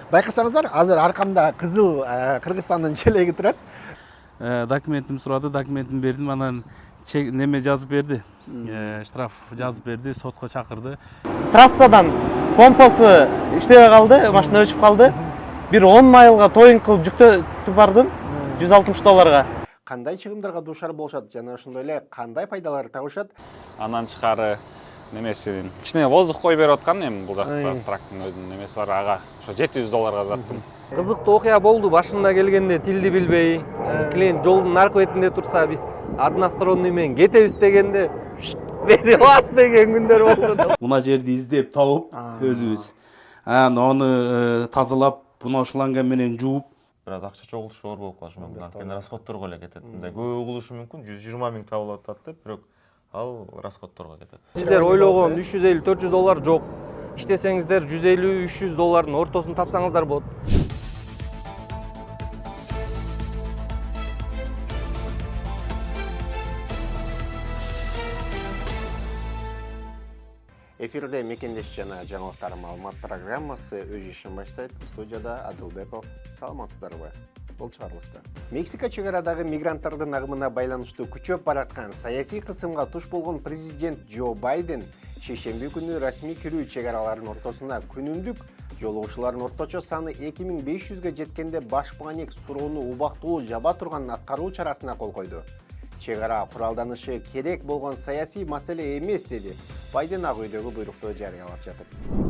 Байкасаңыздар, азыр аркамда кызыл Кыргызстандын желеги турат. Документим сурады, документимди бердим, анан неме жазып берди, штраф жазып берди, сотко чакырды. Трассадан помпасы иштебей калды, машина өчүп калды. Бир 10 майлга тоюн кылып жүктөтүп бардым, $160. Кандай чыгымдарга дуушар болушат жана ошондой эле кандай пайдалар табышат? Андан тышкары немесин кичине воздух коюп берип аткан эми бул жакта трактын өзүнүн немеси бар, ага ошо $700 саттым. Кызыктуу окуя болду. Башында келгенде тилди билбей, клиент жолдун арка бетинде турса, биз односторонний менен кетебиз дегенде берип аласыз деген күндөр болду. Мына жерди издеп тауып өзүбүз. Оны тазалап, буношуланган менен жууп, бираз акча чогултуш оор болуп калышы мүмкүн. Анткени расходторго эле кетет. Мындай көп угулушу мүмкүн, 120 миң табылып атат деп, бирок ал расходторго кетет. Сиздер ойлогон $350-400 жок. Иштесеңиздер $150-300 ортосун тапсаңыздар болот. Эфирде мекендеш жана жаңылыктар маалымат программасы өз ишин баштайт. Студияда Адылбеков. Саламатсыздарбы? Бул чыгарылышта Мексика чек арадагы мигранттардын агымына байланыштуу күчөп бараткан саясий кысымга туш болгон президент Джо Байден шейшемби күнү расмий кирүү чек араларынын ортосуна күнүмдүк жолоочулардын орточо саны 2500ге жеткенде башпаанек суроону убактылуу жаба турган аткаруу чарасына кол койду. Чек ара куралданышы керек болгон саясий маселе эмес деди. Байден ак үйдөгү буйрукту жарыялап жатып.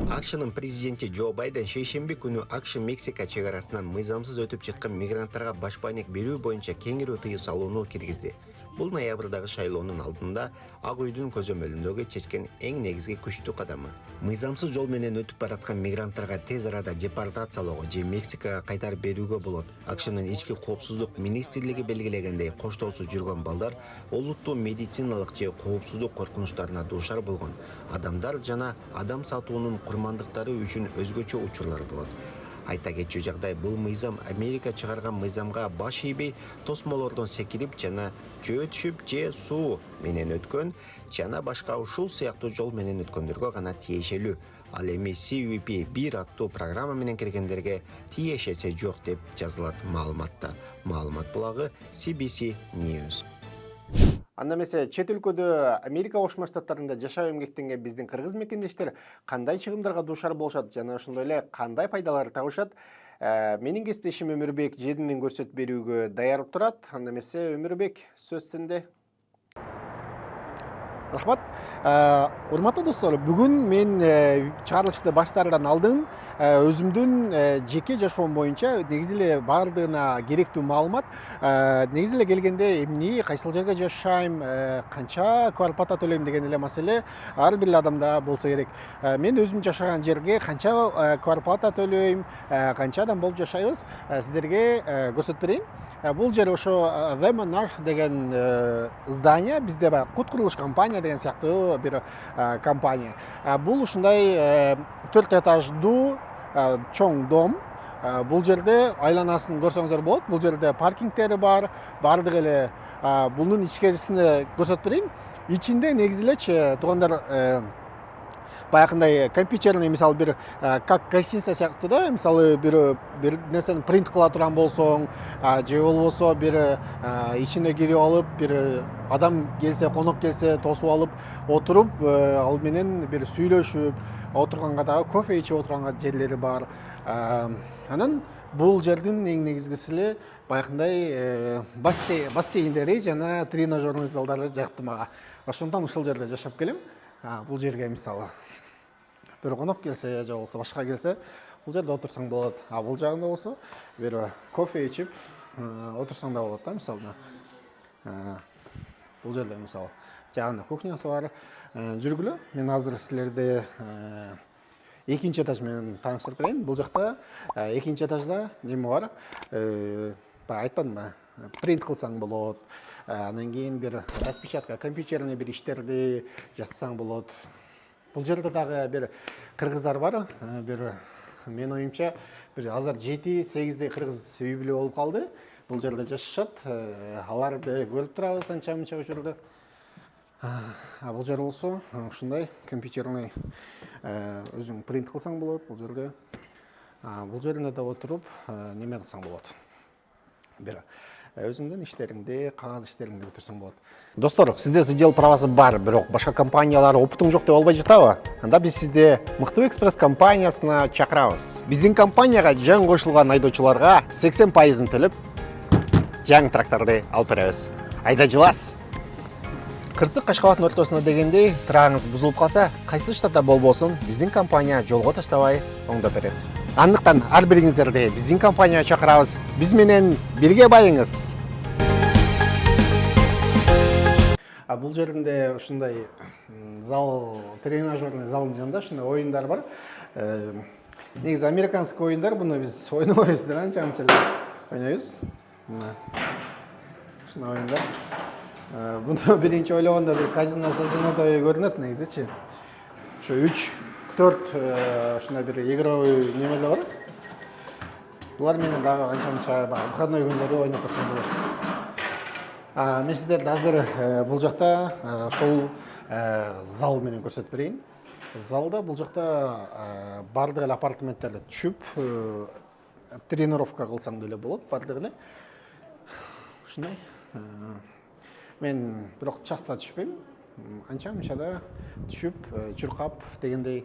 АКШнын президенти Джо Байден шейшемби күнү АКШ-Мексика чек арасынан мыйзамсыз өтүп жаткан мигранттарга башпаанек берүү боюнча кеңири тыюу салууну киргизди. Бул ноябрдагы шайлоонун алдында ак үйдүн көзөмөлүндөгү чечкен эң негизги күчтүү кадамы. Мыйзамсыз жол менен өтүп бараткан мигранттарга тез арада депортациялоого же Мексикага кайтарып берүүгө болот. АКШнын ички коопсуздук министрлиги белгилегендей, коштоосуз жүргөн балдар олуттуу медициналык же коопсуздук коркунучтарына дуушар болгон адамдар жана адам сатуунун курмандыктары үчүн өзгөчө учурлар болот. Айта кетчү жагдай, бул мыйзам Америка чыгарган мыйзамга баш ийбей, тосмолордон секирип жана жөө түшүп же суу менен өткөн жана башка ушул сыяктуу жол менен өткөндөргө гана тиешелүү. Ал эми CVP-1 аттуу программа менен киргендерге тиешеси жок деп жазылат маалыматта. Маалымат булагы CBC News. Анда эмесе чет өлкөдө Америка Кошмо Штаттарында жашап эмгектенген биздин кыргыз мекендештер кандай чыгымдарга дуушар болушат жана ошондой эле кандай пайдалар табышат? Менин кесиптешим Өмүрбек жединен көрсөтүп берүүгө даяр турат. Анда эмесе Өмүрбек, сөз сенде. Рахмат. Урматтуу достор, бүгүн мен чыгарылышты баштаардан алдын өзүмдүн жеке жашоом боюнча негизи эле баардыгына керектүү маалымат, негизи эле келгенде эмне, кайсыл жерге жашайм, канча квартплата төлөйм деген эле маселе ар бир адамда болсо керек. Мен өзүм жашаган жерге канча квартплата төлөйм, канча адам болуп жашайбыз, сиздерге көрсөтүп берейин. Бул жер ошо The Monarch деген здание, бизде Кут курулуш компания деген сыяктуу бир компания. Бул ушундай 4 этаждуу чоң дом. Бул жерде айланасын көрсөңүздөр болот. Бул жерде паркингтери бар, бардык эле бунун ичкерисине көрсөтүп берейин. Ичинде негизи элечи туугандар баягындай компьютерный, мисалы бир как гостиница сыяктуу да, мисалы бир нерсени принт кыла турган болсоң, же болбосо бир ичине кирип алып, бир адам келсе, конок келсе, тосуп алып, отуруп, ал менен бир сүйлөшүп, отурганга дагы кофе ичип отурганга жерлери бар. Анан бул жердин эң негизгиси эле баягындай бассейндери жана тренажерный залдары жакты мага. Ошондон ушул жерде жашап келем. Бул жерге мисалы бир конок келсе же болбосо башка келсе, бул жерде отурсаң болот. Бул жагында болсо бир кофе ичип отурсаң да болот да, мисалы. Бул жерде мисалы жагында кухнясы бар. Жүргүлө. Мен азыр силерди экинчи этаж менен тааныштырып берейин. Бул жакта экинчи этажда неме бар? Айтпадымбы? Принт кылсаң болот. Анан кийин бир распечатка, компьютерный бир иштерди жазсаң болот. Бул жерде дагы бир кыргыздар бар. Бир мен оюмча бир азыр 7-8 кыргыз үй бүлө болуп калды. Бул жерде жашашат. Аларды көрүп турабыз анча-мынча учурда. Бул жер болсо ушундай компьютерный өзүң принт кылсаң болот. Бул жерде Бул жерине да отуруп неме кылсаң болот. Бир өзүңдүн иштериңди, кагаз иштериңди бүтүрсөң болот. Достор, сизде СДЛ правасы бар, бирок башка компаниялар опытың жок деп албай жатабы? Анда биз сизди Мыктыбек экспресс компаниясына чакырабыз. Биздин компанияга жаңы кошулган айдоочуларга 80% төлөп, жаңы тракторду алып беребиз. Айда жылас. Кырсык Кашкабаттын ортосуна дегендей, трагыңыз бузулуп калса, кайсы штатта болбосун, биздин компания жолго таштабай оңдоп берет. Андыктан ар бириңиздерди биздин компанияга чакырабыз. Биз менен бирге байыңыз. Бул жеринде ушундай зал, тренажерный залдын жанында ушундай оюндар бар. Негизи американский оюндар, буну биз ойнобойбуз да, анча-мынча ойнойбуз. Ушундай оюндар. Буну биринчи ойлогондо бир казино сажинодай көрүнөт негизичи. Ошо 3-4 ушундай бир игровой немелер бар. Булар менен дагы анча-мынча выходной күндөрү ойноп барсам болот. Мен сиздерди азыр бул жакта ошол зал менен көрсөтүп берейин. Залда бул жакта бардык эле апартаменттерди түшүп тренировка кылсаң деле болот, бардык эле. Ушундай. Мен бирок часто түшпөйм. Анча-мынча да түшүп, чуркап дегендей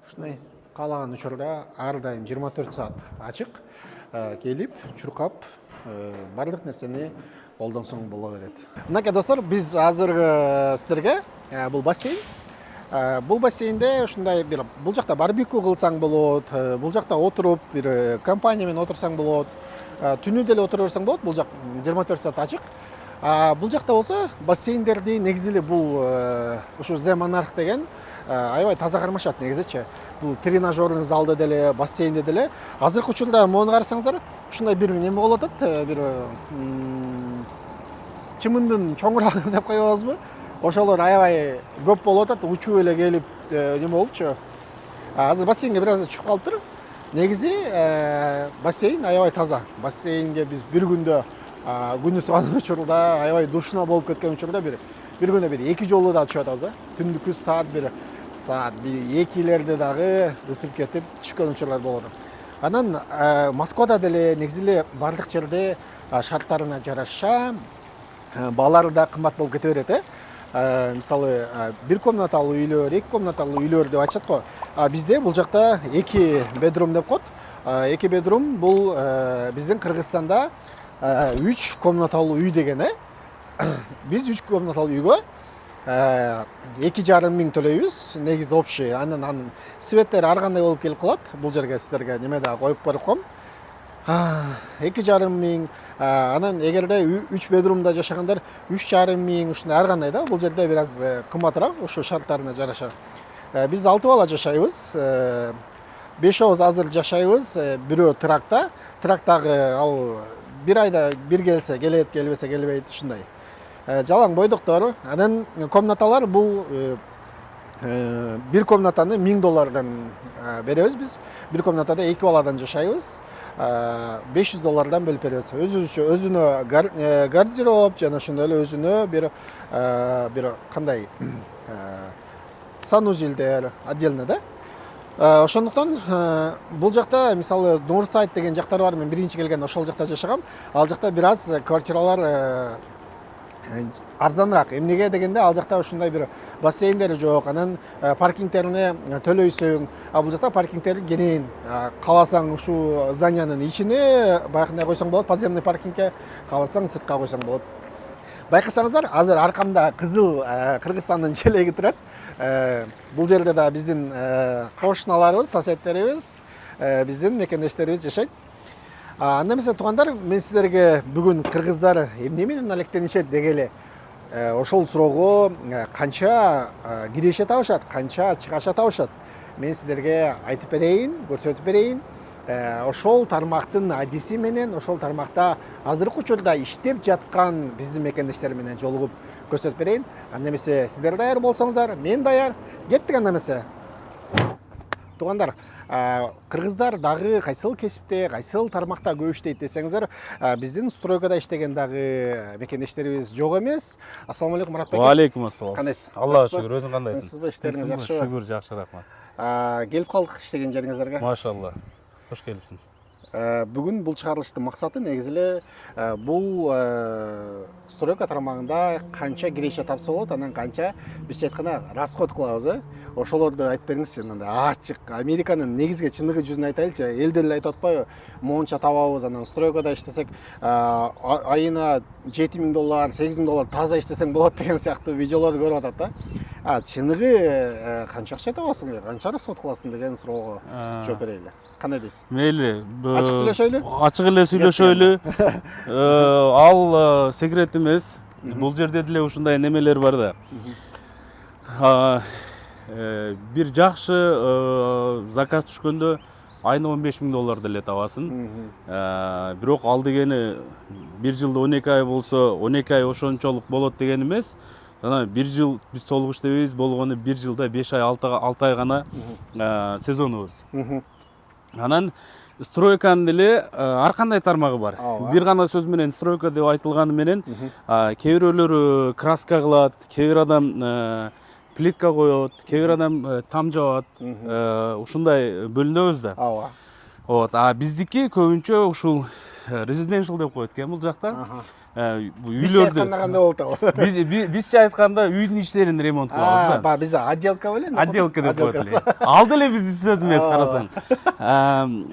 ушундай каалаган учурда ар дайым 24 саат ачык келип, чуркап, барлык нерсени колдонсоң боло берет. Мынакей достор, биз азыркы сиздерге бул бассейн. Бул бассейнде ушундай бир бул жакта барбекю кылсаң болот, бул жакта отуруп бир компания менен отурсаң болот, түнү деле отура берсең болот. Бул жак 24 саат ачык. Бул жакта болсо бассейндерди негизи эле бул ушу The Monarch деген аябай таза кармашат негизичи. Бул тренажерный залда деле, бассейнде деле. Азыркы учурда мону карасаңыздар, ушундай бир неме болуп атат, бир чымындын чоңурагы деп коебузбу? Ошолор аябай көп болуп атат, учуп эле келип неме болупчу. Азыр бассейнге бир аз түшүп калыптыр. Негизи бассейн аябай таза. Бассейнге биз бир күндө күнү сыган учурда, аябай душно болуп кеткен учурда бир күндө бир 2 жолу да түшүп атабыз. Түндүкү саат 2-лерде дагы ысып кетип түшкөн учурлар болот. Анан Москвада деле негизи эле бардык жерде шарттарына жараша баалар да кымбат болуп кете берет. Мисалы, 1 комнаталуу үйлөр, 2 комнаталуу үйлөр деп айтышат го. Бизде бул жакта 2 bedroom деп коет. 2 bedroom бул биздин Кыргызстанда 3 комнаталуу үй деген. Биз 3 комнаталуу үйгө 2,5 миң төлөйбүз. Негизи общий. Анын светтери ар кандай болуп келип калат. Бул жерге сиздерге неме да коюп барып коем. 2,5 миң. Анан эгерде 3 bedroomда жашагандар 3,5 миң, ушундай ар кандай да. Бул жерде бир аз кымбатыраак, ошо шарттарына жараша. Биз 6 бала жашайбыз. 5 ооз азыр жашайбыз. Бирөө тракта. Трактагы ал бир айда бир келсе келет, келбесе келбейт, ушундай. Жалаң бойдоктор. Анан комнаталар бул бир комнатаны $1000 беребиз биз. Бир комнатада 2 баладан жашайбыз. $500 бөлүп беребиз. Өзүнө гардероб жана ошондой эле өзүнө бир кандай санузелдер отдельно да. Ошондуктан бул жакта мисалы Норсайд деген жактар бар. Мен биринчи келген ошол жакта жашагам. Ал жакта бир аз квартиралар арзаныраак. Эмнеге дегенде ал жакта ушундай бир бассейндер жок, анан паркингтерине төлөйсүң. Бул жакта паркингтер кенен. Кааласаң ушу зданиянын ичине баягындай койсоң болот, подземный паркингке, кааласаң сыртка койсоң болот. Байкасаңыздар, азыр аркамда кызыл Кыргызстандын желеги турат. Бул жерде да биздин кошуналарыбыз, соседтерибиз, биздин мекендештерибиз жашайт. Анда эмесе туугандар, мен сиздерге бүгүн кыргыздар эмне менен алектенишет дегеле ошол суроого канча киреше табышат, канча чыгаша табышат. Мен сиздерге айтып берейин, көрсөтүп берейин. Ошол тармактын адиси менен, ошол тармакта азыркы учурда иштеп жаткан биздин мекендештер менен жолугуп көрсөтүп берейин. Анда эмесе сиздер даяр болсоңуздар, мен даяр. Кеттик анда эмесе. Туугандар, кыргыздар дагы кайсыл кесипте, кайсыл тармакта көп иштейт десеңиздер, биздин стройкада иштеген дагы мекендештерибиз жок эмес. Ассаламу алейкум, Мурат беке. Ва алейкум ассалам. Кандайсыз? Аллага шүгүр, өзүң кандайсың? Сиз иштериңиз жакшыбы? Шүгүр, жакшы, рахмат. Келип калдык иштеген жериңиздерге. Машалла. Хош келипсиң. Бүгүн бул чыгарылыштын максаты негизи эле бул стройка тармагында канча киреше тапса болот, анан канча бизче айтканда расход кылабыз, ошолорду айтып бериңизчи, мындай ачык. Американын негизги чындыгы жүзүн айтайлычы, элдер эле айтып атпайбы, монча табабыз, анан стройкада иштесек айына $7,000, $8,000 таза иштесең болот деген сыяктуу видеолорду көрүп атат да. Чыныгы канча акча табасың, канча расход кыласың деген суроого жооп берели. Кандай дейсиз? Мейли. Ачык сүйлөшөйлү? Ачык эле сүйлөшөйлү. Ал секрет эмес. Бул жерде деле ушундай немелер бар да. Бир жакшы заказ түшкөндө айына $15,000 деле табасың. Бирок ал дегени бир жылда 12 ай болсо, 12 ай ошончолук болот деген эмес. Жана бир жыл биз толук иштебейбиз, болгону бир жылда 5 ай 6 ай гана сезонубуз. Анан стройканын деле ар кандай тармагы бар. Бир гана сөз менен стройка деп айтылганы менен кээ бирөөлөр краска кылат, кээ бир адам плитка коет, кээ бир адам там жабат. Ушундай бөлүнөбүз да. Ооба. Вот, биздики көбүнчө ушул резиденшал деп коет экен бул жакта. Үйлөрдү. Кандай болот ал? Бизче айтканда үйдүн ичтерин ремонт кылабыз да. Бизде отделка беле? Отделка деп коет эле. Ал деле биздин сөз эмес, карасаң.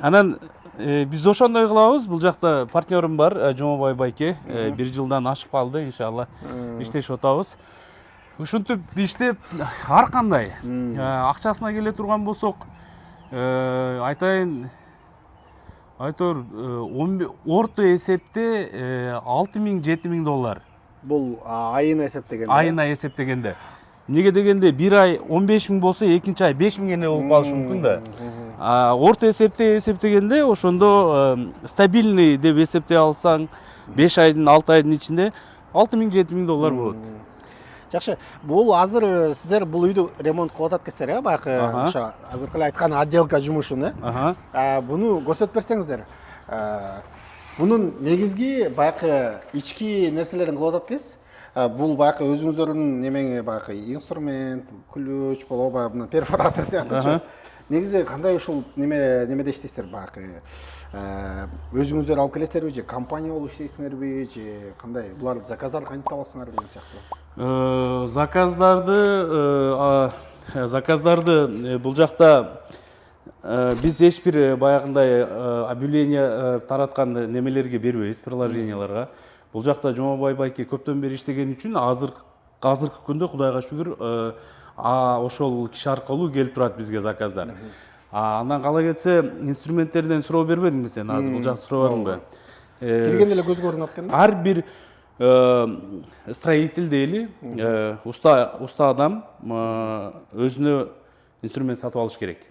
Анан биз ошондой кылабыз. Бул жакта партнерым бар, Жомобай байке. Бир жылдан ашып калды, иншалла. Иштешип атабыз. Ушинтип иштеп ар кандай акчасына келе турган болсок, айтайын, айтор орто эсепте $6,000–7,000. Бул айына эсептегенде. Айына эсептегенде. Эмнеге дегенде бир ай 15,000 болсо, экинчи ай 5,000 эле болуп калышы мүмкүн да. Орто эсептегенде ошондо стабильный деп эсептей алсаң, 5 айдын 6 айдын ичинде $6,000–7,000 болот. Жакшы, бул азыр сиздер бул үйдү ремонт кылып атат баягы ошо азыркы эле айткан отделка жумушун, буну көрсөтүп берсеңиздер. Бунун негизги баягы ички нерселерин кылып атат. Бул баягы өзүңүздөрдүн немең баягы инструмент, ключ болобу, баягы перфоратор сыяктуучу. Негизи кандай ушул немеде иштейсиздер баягы? Өзүңүздөр алып келесиздерби же компания болуп иштейсиңерби же кандай? Буларды заказдарды кантип табасыңар деген сыяктуу. Заказдарды бул жакта биз эч бир баягындай объявление тараткан немелерге бербейбиз, приложенияларга. Бул жакта Жомобай байке көптөн бери иштеген үчүн азыркы күндө Кудайга шүгүр ошол киши аркылуу келип турат бизге заказдар. Андан кала кетсе, инструменттерден суроо бербедиңби сен? Азыр бул жакта сурабадыңбы? Киргенде эле көз көрүнүп аткен. Ар бир строитель дейли, уста адам өзүнө инструмент сатып алыш керек.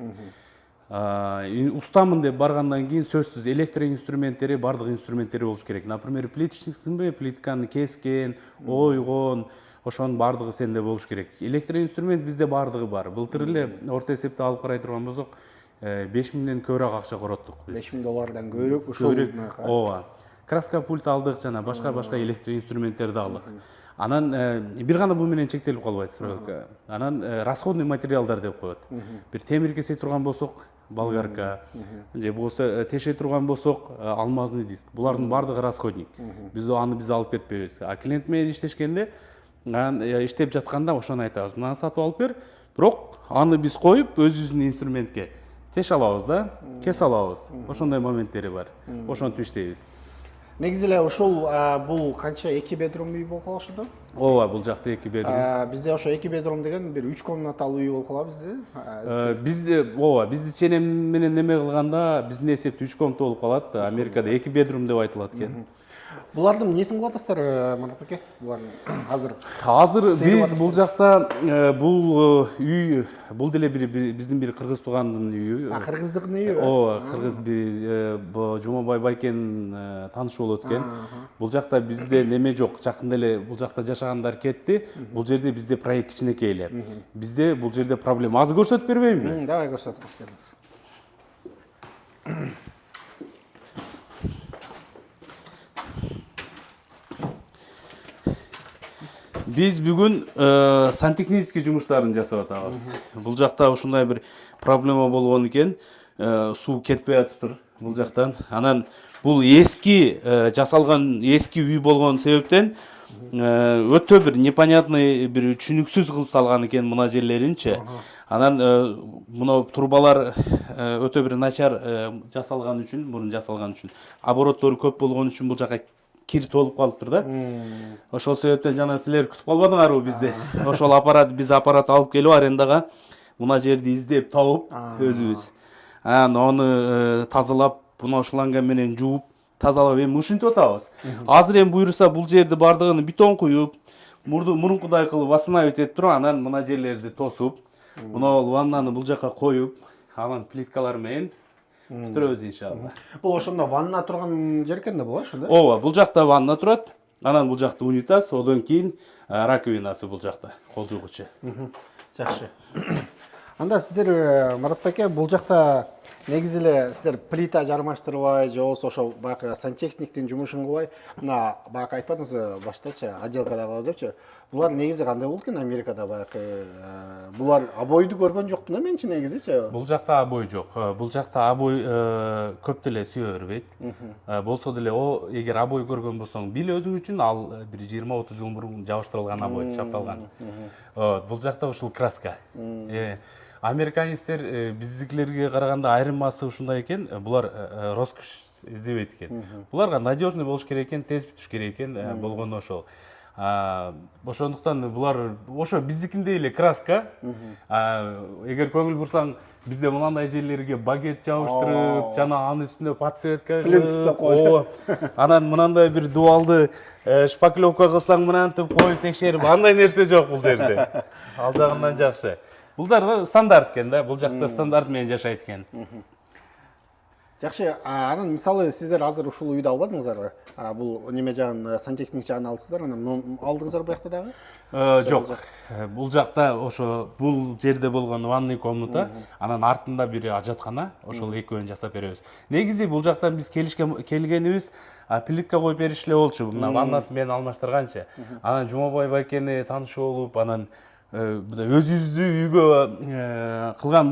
Устамын деп баргандан кийин сөзсүз электро инструменттери, бардык инструменттери болуш керек. Например, плиточниксиңби, плитканы кескен, ойгон, ошонун бардыгы сенде болуш керек. Электро инструмент бизде бардыгы бар. Былтыр эле орто эсепте алып карай турган болсок, $5,000 көбүрөөк акча короттук биз. $5,000 көбүрөөк ушул. Ооба. Краска пульт алдык, жана башка электро инструменттерди алдык. Анан бир гана бул менен чектелип калбайт стройка. Анан расходный материалдар деп коет. Бир темир кесе турган болсок, болгарка, же болсо теше турган болсок, алмазный диск. Булардын бардыгы расходник. Биз аны алып кетпейбиз. Клиент менен иштешкенде, иштеп жатканда ошону айтабыз. Мына сатып алып бер, бирок аны биз коюп өзүбүздүн инструментке теш алабыз да, кес алабыз. Ошондой моменттери бар. Ошентип иштейбиз. Негизи эле ушул бул канча 2 bedroom үй болуп калат ошондо? Ооба, бул жакта 2 bedroom. Бизде ошо 2 bedroom деген бир 3 комнаталуу үй болуп калат бизде. Бизди ченем менен неме кылганда биздин эсепте 3 комната болуп калат. Америкада 2 bedroom деп айтылат экен. Булардын эмнесин кылып атасыздар, Манап аке? Булардын Азыр биз бул жакта бул үй, бул деле биздин бир кыргыз туугандын үйү. Кыргыздыкын үйү? Ооба, кыргыз Жомобай байкенин таанышы болот экен. Бул жакта бизде неме жок, жакында эле бул жакта жашагандар кетти. Бул жерде бизде проект кичинекей эле. Бизде бул жерде проблема. Азыр көрсөтүп бербеймби? Давай көрсөтүңүз келиңиз. Биз бүгүн сантехнический жумуштарын жасап атабыз. Бул жакта ушундай бир проблема болгон экен. Суу кетпей атыптыр бул жактан. Анан бул эски жасалган эски үй болгон себептен өтө бир непонятный бир түшүнүксүз кылып салган экен мына жерлеринчи. Анан мына турбалар өтө бир начар жасалган үчүн, мурун жасалган үчүн, обороттору көп болгон үчүн бул жака кир толуп калыптыр да. Ошол себептен жана силер күтүп калбадыңарбы бизди? Ошол биз аппарат алып келип арендага мына жерди издеп тауып өзүбүз. Анан аны тазалап, буну шланган менен жууп, тазалап эми ушинтип атабыз. Азыр эми буйруса бул жерди бардыгын бетон куюп, мурункудай кылып восстановить этип туруп, анан мына жерлерди тосуп, мына ваннаны бул жака коюп, анан плиткалар менен бүтүрөбүз иншалла. Бул ошондо ванна турган жер экен да бул, ошо да? Ооба, бул жакта ванна турат, анан бул жакта унитаз, одан кийин раковинасы бул жакта, кол жугучу. Жакшы. Анда сиздер Марат аке, бул жакта негизи эле сиздер плита жармаштырбай, же болбосо ошо баягы сантехниктин жумушун кылбай, мына баягы айтпадыңызбы баштачы, отделкада калабыз депчи. Булар негизи кандай болот экен Америкада баягы? Булар обойду көргөн жокмун да менчи негизичи. Бул жакта обой жок. Бул жакта обой көп деле сүйө бербейт. Болсо деле эгер обой көргөн болсоң, бил өзүң үчүн ал бир 20-30 жыл мурун жабыштырылган обой, чапталган. Бул жакта ушул краска. Американецтер биздикилерге караганда айырмасы ушундай экен, булар роскош издебейт экен. Буларга надежный болуш керек экен, тез бүтүш керек экен, болгону ошол. Ошондуктан булар ошо биздикиндей эле краска. Эгер көңүл бурсаң, бизде мындай жерлерге багет жабыштырып, жана анын үстүнө подсветка кылып, анан мындай бир дуалды шпаклевка кылсаң, мынантип коюп текшерип, андай нерсе жок бул жерде. Ал жагынан жакшы. Булдар да стандарт экен да, бул жакта стандарт менен жашайт экен. Жакшы, анан мисалы сиздер азыр ушул үйдү албадыңыздарбы? Бул неме жагын, сантехник жагын алсыздар, анан алдыңыздар буякта дагы? Жок. Бул жакта ошо бул жерде болгон ванный комната, анан артында бир ажаткана, ошол экөөнү жасап беребиз. Негизи бул жактан биз келгенибиз плитка коюп бериш эле болчу, мына ваннасы менен алмаштырганчы. Анан Жумабай байкени таанышып болуп, анан өзүбүздү үйгө кылган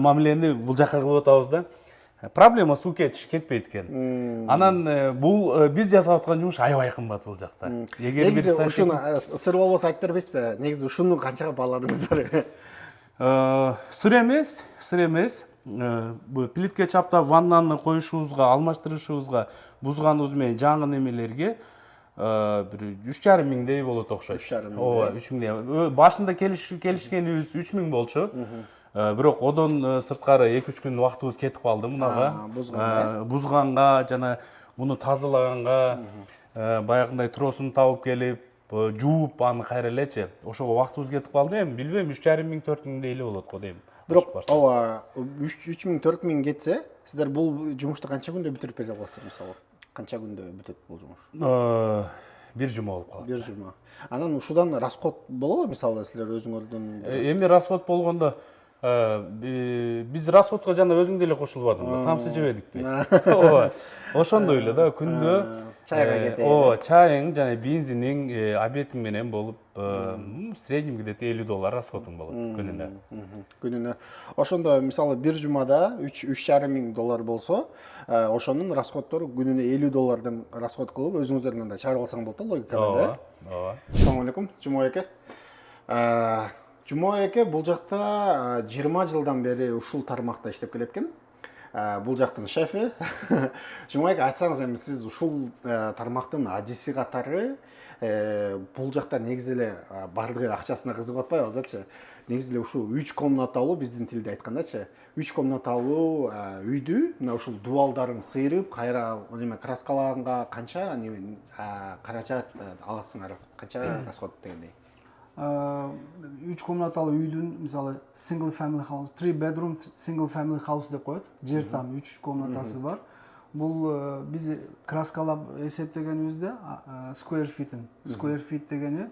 мамилени бул жака кылып атабыз да. Проблема суу кетпейт экен. Анан бул биз жасап аткан жумуш аябай кымбат бул жакта. Негизи ушуну сыр болбосо айтып бербейсизби? Негизи ушуну канчага бааладыңыздар? Сыр эмес. Бул плитка чаптап ваннаны коюшубузга, алмаштырышыбызга, бузганыбыз менен жаңы немелерге бир 3,5 миңдей болот окшойт. 3,5 Ооба, 3 миң. Башында келишкенибиз 3 миң болчу. Бирок одон сырткары 2-3 күн убактыбыз кетип калды мунага. Бузганга жана муну тазалаганга, баягындай тросун табып келип, жууп аны кайра элечи. Ошого убактыбыз кетип калды. Эми билбейм, 3,5 миң 4 миңдей эле болот го дейм. Бирок ооба 3 миң 4 миң кетсе, сиздер бул жумушту канча күндө бүтүрүп бере аласыздар мисалы? Канча күндө бүтөт бул жумуш? Бир жума болуп калат. Бир жума. Анан ушудан расход болобу мисалы силер өзүңөрдүн? Эми расход болгондо биз расходко жана өзүң деле кошулбадыңбы, самсы жебедикпи? Ооба. Ошондой эле да, күндө чайга кетет. Ооба, чайың жана бензиниң, обедиң менен болуп, среднем где-то $50 расходуң болот күнүнө. Күнүнө. Ошондо мисалы бир жумада $3,5 миң болсо, ошонун расходтору күнүнө $50 расход кылып, өзүңүздөр мындай чыгарып алсаң болот да логиканы да? Ооба. Ассалому алейкум, Жумабай аке. Жумабай аке бул жакта 20 жылдан бери ушул тармакта иштеп келеткен. Бул жактын шефи. Жумабай аке, айтсаңыз эми сиз ушул тармактын адиси катары бул жакта негизи эле бардыгы акчасына кызыгып атпайбы азырчы? Негизи эле ушул 3 комнаталуу, биздин тилде айткандачы, 3 комнаталуу үйдү мына ушул дуалдарын сыйрып, кайра неме краскалаганга канча каражат аласыңар? Канча расход дегендей? 3 комнаталы үйдүн мисалы single family house, 3 bedroom single family house деп коет. Жер там 3 комнатасы бар. Бул биз краскалап эсептегенибизде square feet дегени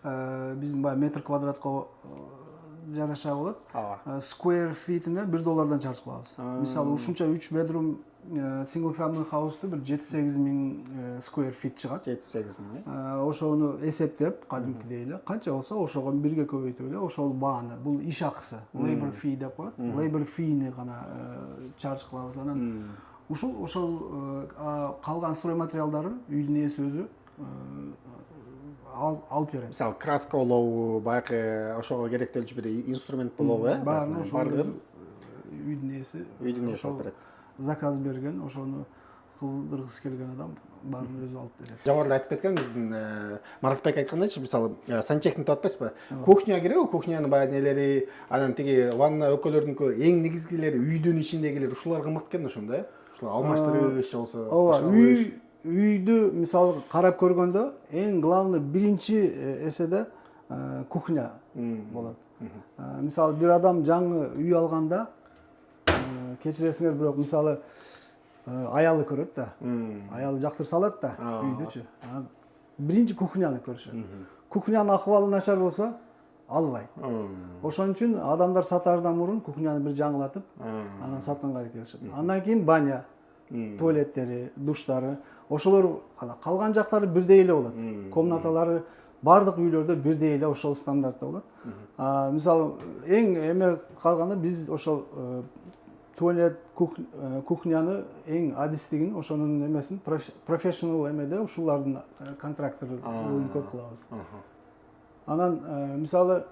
биздин баягы метр квадратка жараша болот. Square feetине $1 чарж кылабыз. Мисалы ушунча 3 bedroom single family house'tu bir 7-8 миң square feet чыгат. 7-8 миң. Ошону эсептеп, кадимкидей эле канча болсо ошого бирге көбөйтүп эле ошол бааны, бул иш акысы, labor fee деп коет. Labor fee'ни гана чарж кылабыз. Анан ошол калган стройматериалдарын үйдүн ээси өзү алып берет. Мисалы краска олоо, баягы ошого керектелчү бир инструмент болобу, Баарын баардыгын үйдүн ээси алып берет. Заказ берген, ошону кылдыргысы келген адам баарын өзү алып берет. Жогоруда айтып кеткен биздин Маратбек айткандайчы, мисалы сантехник деп атпайсызбы? Кухня керек, кухнянын баягы нелери, анан тиги ванна өкөлөрдүнкү эң негизгилери, үйдүн ичиндегилер ушулар кымбат экен ошондо, Ушулар алмаштырыш болсо. Ооба, үйдү мисалы карап көргөндө эң главный биринчи эседе кухня болот. Мисалы бир адам жаңы үй алганда кечиресиңер, бирок мисалы аялы көрөт да. Аялы жактырса алат да үйдүчү. Биринчи кухняны көрүшөт. Кухнянын акыбалы начар болсо албайт. Ошон үчүн адамдар сатаардан мурун кухняны бир жаңылатып, анан сатканга аракет. Андан кийин баня, туалеттери, душтары, ошолор калган жактары бирдей эле болот. Комнаталары бардык үйлөрдө бирдей эле ошол стандартта болот. Мисалы эң эме калганда биз ошол туалет, кухняны эң адистигин, ошонун эмесин профессионал эмеде ушулардын контракторун көп кылабыз. Анан мисалы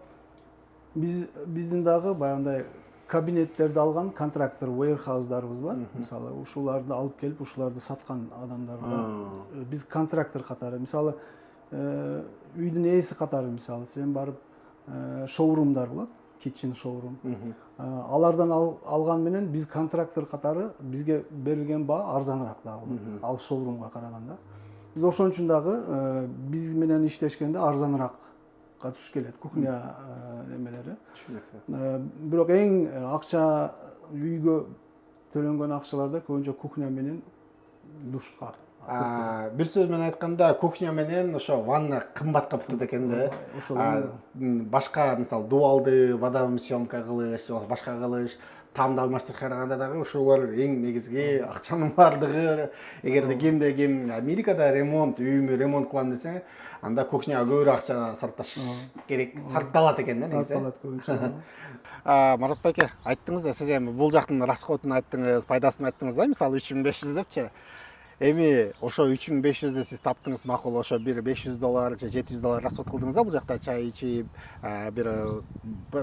биздин дагы баягындай кабинеттерди алган контрактор warehouse-дарыбыз бар. Мисалы ушуларды алып келип, ушуларды саткан адамдарга биз контрактор катары, мисалы үйдүн ээси катары, мисалы сен барып шоурумдар болот, kitchen showroom. Алардан алган менен биз контрактор катары бизге берилген баа арзаныраак дагы болот. Ал шоурумга караганда. Биз ошон үчүн дагы биз менен иштешкенде арзаныраак туш келет кухня эмелери. Бирок эң акча үйгө төлөнгөн акчаларда көбүнчө кухня менен душка. Бир сөз менен айтканда, кухня менен ошо ванна кымбатка бүтөт экен да. Башка мисалы дуалды водосъемка кылыш, башка кылыш, таамды алмаштырып караганда дагы ушулар эң негизги акчанын бардыгы. Эгерде кимде ким Америкада үйүмө ремонт кылам десе, анда кухняга көбүрөөк акча сарпташ керек, сарпталат экен да негизи. Сарпталат көбүнчө. Маратбек аке, айттыңыз да, сиз эми бул жактын расходун айттыңыз, пайдасын айттыңыз да, мисалы 3500 депчи. Эми ошо 3500 сиз таптыңыз, макул, ошо бир $500 же $700 расход кылдыңыз да бул жакта чай ичип, бир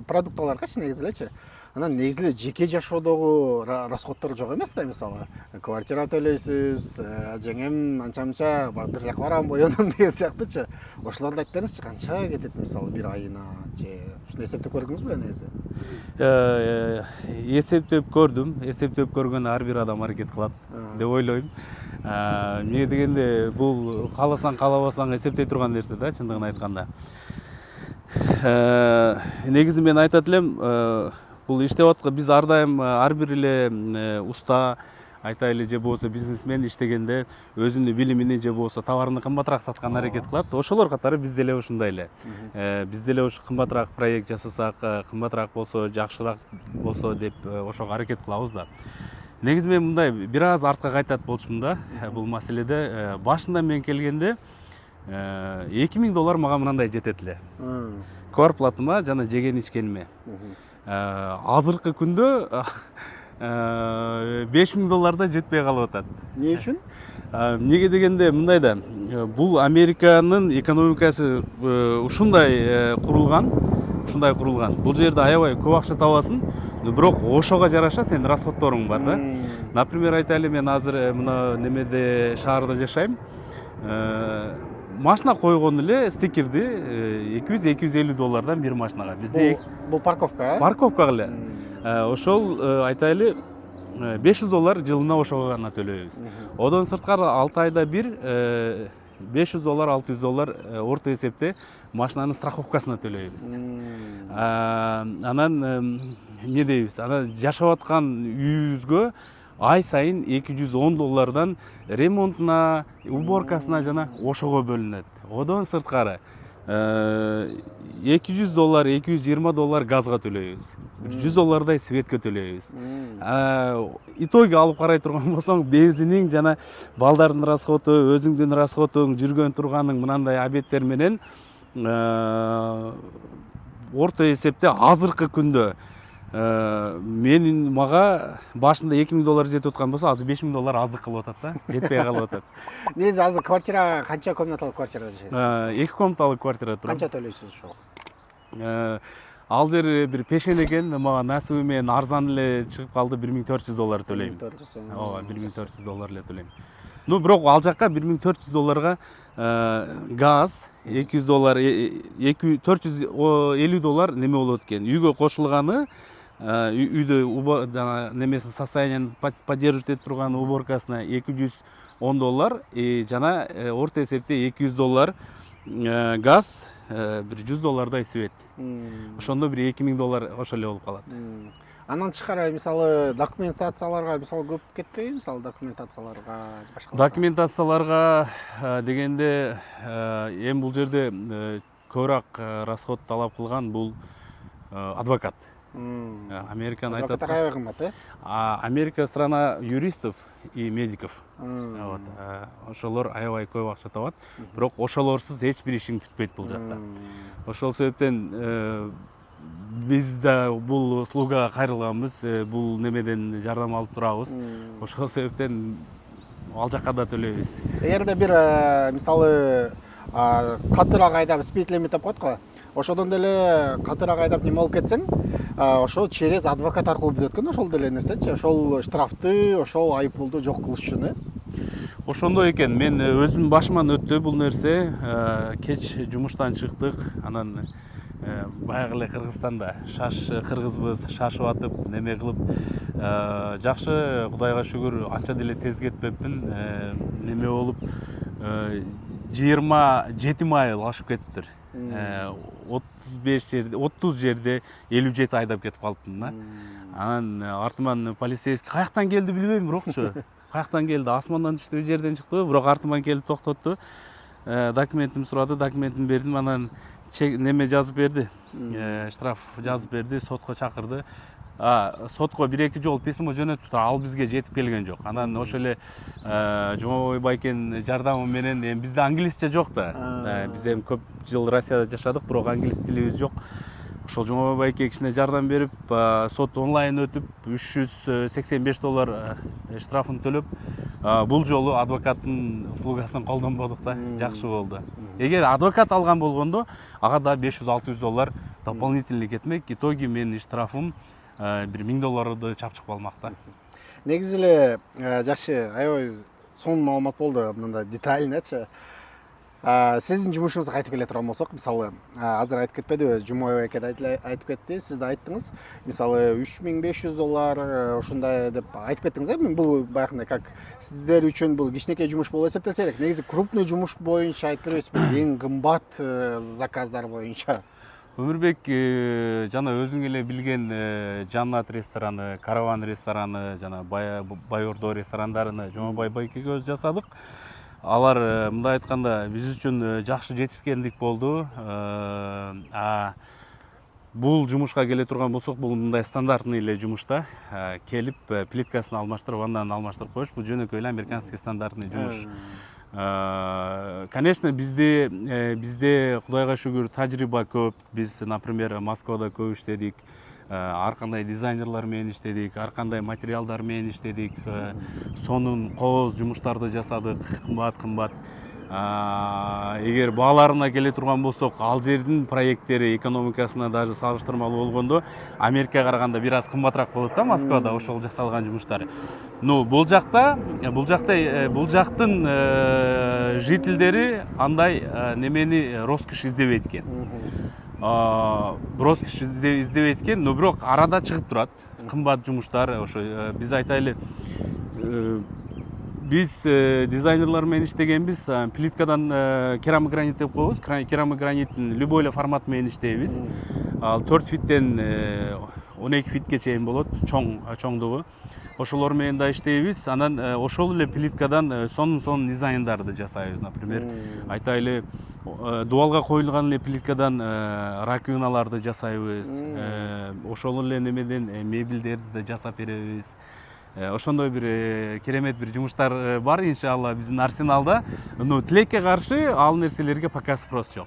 продукталаргачы негизи элечи. Анан негизи эле жеке жашоодогу расходдор жок эмес да, мисалы квартира төлөйсүз, жеңем анча-мынча бир жака барам, боёнум деген сыяктуучу. Ошолорду айтып бериңизчи, канча кетет мисалы бир айына же ушуну эсептеп көрдүңүз беле негизи? Эсептеп көрдүм. Эсептеп көргөн ар бир адам аракет кылат деп ойлойм. Эмне дегенде бул кааласаң каалабасаң эсептей турган нерсе да, чындыгын айтканда. Негизи мен айтат элем, бул иштеп аткан биз ар дайым ар бир эле уста, айтайлы же болбосо бизнесмен иштегенде өзүнүн билимини же болбосо товарын кымбатыраак сатканга аракет кылат. Ошолор катары биз деле ушундай эле. Биз деле ушу кымбатыраак проект жасасак, кымбатыраак болсо, жакшыраак болсо деп ошого аракет кылабыз да. Негизи мен мындай бир аз артка кайтат болчумун да бул маселеде. Башында мен келгенде $2000 мага мындай жетет эле. Квартплатыма жана жеген ичкениме. Азыркы күндө $5000 да жетпей калып атат. Эмне үчүн? Неге дегенде мындай да, бул Американын экономикасы ушундай курулган. Бул жерде аябай көп акча табасың, бирок ошого жараша сенин расходторуң бар да. Например, айтайлы, мен азыр мына немеде шаарда жашайм. Машина койгон эле стикерди $200-250 бир машинага. Бизде бул парковка, парковка эле. Ошол айтайлы $500 жылына ошого гана төлөйбүз. Одон сырткары 6 айда бир $500-600 орто эсепте машинанын страховкасына төлөйбүз. Анан эмне дейбиз? Анан жашап аткан үйүбүзгө ай сайын $210 ремонтуна, уборкасына жана ошого бөлүнөт. Одон сырткары $200, $220 газга төлөйбүз. $100 светке төлөйбүз. Итоги алып карай турган болсоң, бензиниң жана балдардын расходу, өзүңдүн расходуң, жүргөн турганың мынандай объекттер менен орто эсепте азыркы күндө мага башында $2000 жетип аткан болсо, азыр $5000 аздык кылып атат да, жетпей калып атат. Негизи азыр квартирага канча комнаталык квартирада жашайсыз? 2 комнаталык квартирада турам. Канча төлөйсүз ошого? Ал жер бир пешен экен, мага насыбы менен арзан эле чыгып калды, $1400 төлөйм. Ооба, $1400 эле төлөйм. Ну, бирок ал жакка $1400 газ, $200, $450 неме болот экен. Үйгө кошулганы, үйдө немесин состояниен поддерживать этип турган уборкасына $210 жана орто эсепте $200 газ, бир $100 свет. Ошондо бир $2000 ошол эле болуп калат. Андан тышкары, мисалы, документацияларга мисалы көп кетпейби? Мисалы, документацияларга, башка. Документацияларга дегенде эми бул жерде көбүрөөк расход талап кылган бул адвокат. Американ айтат. Адвокаттар аябай кымбат, Америка страна юристов и медиков. Вот. Ошолор аябай көп акча табат. Бирок ошолорсуз эч бир ишиң бүтпөйт бул жакта. Ошол себептен биз да бул услугага кайрылганбыз, бул немеден жардам алып турабыз. Ошол себептен ал жакка да төлөйбүз. Эгерде бир мисалы катыраак айдап спид лимит деп коет го. Ошодон деле катыраак айдап неме болуп кетсең, ошол через адвокат аркылуу бүтөт экен, ошол деле нерсечи. Ошол штрафты, ошол айыппулду жок кылыш үчүн, Ошондой экен. Мен өзүм башыман өттү бул нерсе. Кеч жумуштан чыктык, анан баягы эле Кыргызстанда кыргызбыз, шашып атып, неме кылып, жакшы, Кудайга шүгүр, анча деле тез кетпеппин. Неме болуп 27 майыл ашып кетиптир. 30 жерде 57 айдап кетип калыптым да. Анан артыман полицейский каяктан келди билбейм, бирокчу. Каяктан келди, асмандан түштү, жерден чыктыбы, бирок артыман келип токтотту. Документимди сурады, документимди бердим, анан неме жазып берди. Штраф жазып берди, сотко чакырды. Сотко 1-2 жолу письмо жөнөтүп туруп, ал бизге жетип келген жок. Анан ошол эле Жумабай байкенин жардамы менен, эми бизде англисче жок да. Биз эми көп жыл Россияда жашадык, бирок англис тилибиз жок. Ошол Жумабай байке кичине жардам берип, сот онлайн өтүп, $385 штрафын төлөп, бул жолу адвокаттын услугасын колдонбодук да, жакшы болду. Эгер адвокат алган болгондо, ага да $500-600 дополнительный кетмек. Итоги менин штрафым бир $1000 чапчык болмак да. Негизи эле жакшы, аябай сонун маалымат болду, мындай детальныйчы. Сиздин жумушуңузга кайтып келе турган болсок, мисалы, азыр айтып кетпедиби, Жумабай байке да айтып кетти, сиз да айттыңыз. Мисалы, $3500 ушундай деп айтып кеттиңиз, эми бул баягындай как сиздер үчүн бул кичинекей жумуш болуп эсептелсе керек. Негизи крупный жумуш боюнча айтып бересизби, эң кымбат заказдар боюнча? Өмүрбек жана өзүң эле билген Жаннат рестораны, Караван рестораны, жана Байордо ресторандарын Жумабай байкеге өз жасадык. Алар мындай айтканда биз үчүн жакшы жетишкендик болду. Бул жумушка келе турган болсок, бул мындай стандартный эле жумушта келип плиткасын алмаштырып, андан алмаштырып коюш. Бул жөнөкөй эле американский стандартный жумуш. Конечно, бизде Кудайга шүгүр тажрыйба көп. Биз, например, Москвада көп иштедик. Ар кандай дизайнерлар менен иштедик, ар кандай материалдар менен иштедик. Сонун кооз жумуштарды жасадык, кымбат. Эгер бааларына келе турган болсок, ал жердин проекттери экономикасына даже салыштырмалуу болгондо Америкага караганда бир аз кымбатыраак болот да, Москвада ошол жасалган жумуштар. Ну, бул жактын жителдери андай немени роскош издебейт экен. Роскош издебейт экен, но бирок арада чыгып турат кымбат жумуштар. Ошо биз айтайлы, биз дизайнерлар менен иштегенбиз, плиткадан керамогранит деп коебуз. Керамограниттин любой эле формат менен иштейбиз. Ал 4 фиттен 12 фитке чейин болот, чоңдугу. Ошолор менен да иштейбиз. Анан ошол эле плиткадан сонун дизайндарды жасайбыз. Например, айтайлы, Дуалга коюлган эле плиткадан раковиналарды жасайбыз. Ошол эле немеден мебелдерди да жасап беребиз. Ошондой бир керемет бир жумуштар бар иншалла биздин арсеналда. Тилекке каршы ал нерселерге пока спрос жок.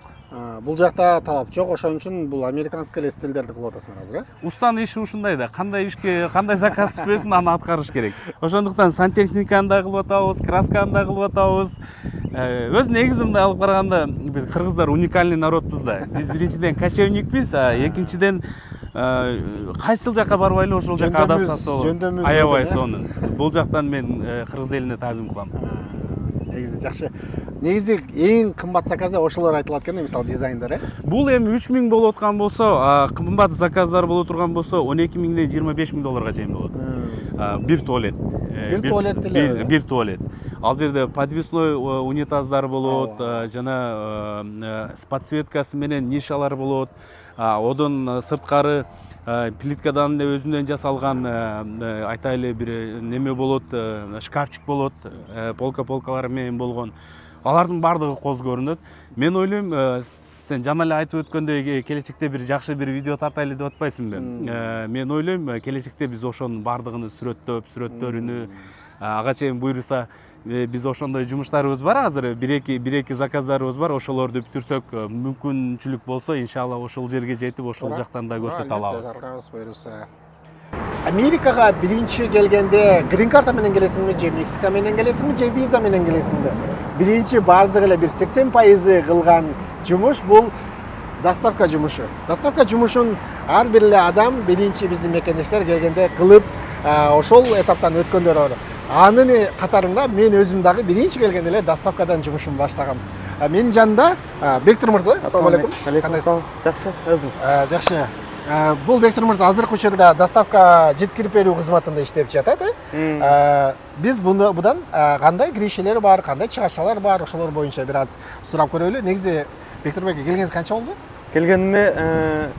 Бул жакта талап жок, ошон үчүн бул американский эле стилдерди кылып атасың азыр, Устанын иши ушундай да, кандай ишке кандай заказ түшпөсүн аны аткарыш керек. Ошондуктан сантехниканы да кылып атабыз, красканы да кылып атабыз. Өз негизинде алып караганда биз кыргыздар уникальный народбуз да. Биз биринчиден кочевникпиз, экинчиден кайсыл жакка барбайлы ошол жакка адаптация болот. Аябайбыз онун. Бул жактан мен кыргыз элине таазим кылам. Негизи жакшы. Негизи эң кымбат заказдар ошолор айтылат экен, мисалы дизайндар, Бул эми 3000 болуп аткан болсо, кымбат заказдар боло турган болсо, 12000ден 25000 долларга чейин болот. Бир туалет. Бир туалет. Ал жерде подвесной унитаздар болот, жана с подсветкасы менен нишалар болот. Одон сырткары плиткадан эле өзүнөн жасалган айтайлы бир неме болот, шкафчик болот, полкалар менен болгон. Алардын бардыгы коз көрүнөт. Мен ойлойм, сен жана эле айтып өткөндөй келечекте бир жакшы бир видео тартайлы деп атпайсыңбы? Мен ойлойм, келечекте биз ошонун бардыгын сүрөттөрүнү ага чейин буйруса биз ошондой жумуштарыбыз бар азыр. Бир-эки заказдарыбыз бар. Ошолорду бүтүрсөк, мүмкүнчүлүк болсо, иншалла ошол жерге жетип, ошол жактан да көрсөтө алабыз. Америкага биринчи келгенде грин карта менен келесиңби, же Мексика менен келесиңби, же виза менен келесиңби? Биринчи бардыгы эле бир 80% кылган жумуш бул доставка жумушу. Доставка жумушун ар бир эле адам биринчи биздин мекендештер келгенде кылып, ошол этаптан өткөндөр бар. Анын катарында мен өзүм дагы биринчи келгенде эле доставкадан жумушумду баштагам. Менин жанымда Бектур мырза. Ассалам алейкум. Алейкум ассалам. Жакшы, өзүңүз? Жакшы. Бул Бектур мырза азыркы учурда доставка жеткирип берүү кызматында иштеп жатат. Биз будан кандай киришелер бар, кандай чыгачалар бар, ошолор боюнча бир аз сурап көрөлү. Негизи Бектур бек келгениңиз канча болду? Келгениме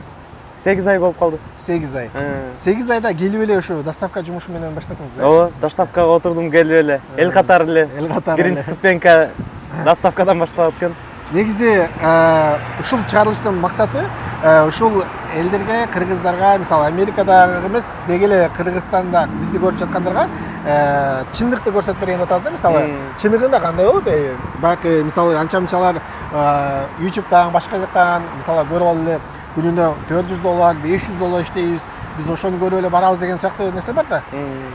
8 ай болуп калды. 8 ай. 8 айда келип эле ушу доставка жумушу менен баштадыңыз да? Ооба, доставкага отурдум келип эле. Эл катары эле. Биринчи ступенька доставкадан башталат экен. Негизи ушул чыгарылыштын максаты ушул элдерге, кыргыздарга, мисалы Америкадагы эмес, деги эле Кыргызстанда бизди көрүп жаткандарга чындыкты көрсөтүп берейин деп атабыз да. Мисалы чындыгында кандай болот? Баягы мисалы анча-мынчалар YouTube'дан, башка жактан мисалы көрүп алып эле күнүнө $400, $500 иштейбиз. Биз ошону көрүп эле барабыз деген сыяктуу нерсе бар да.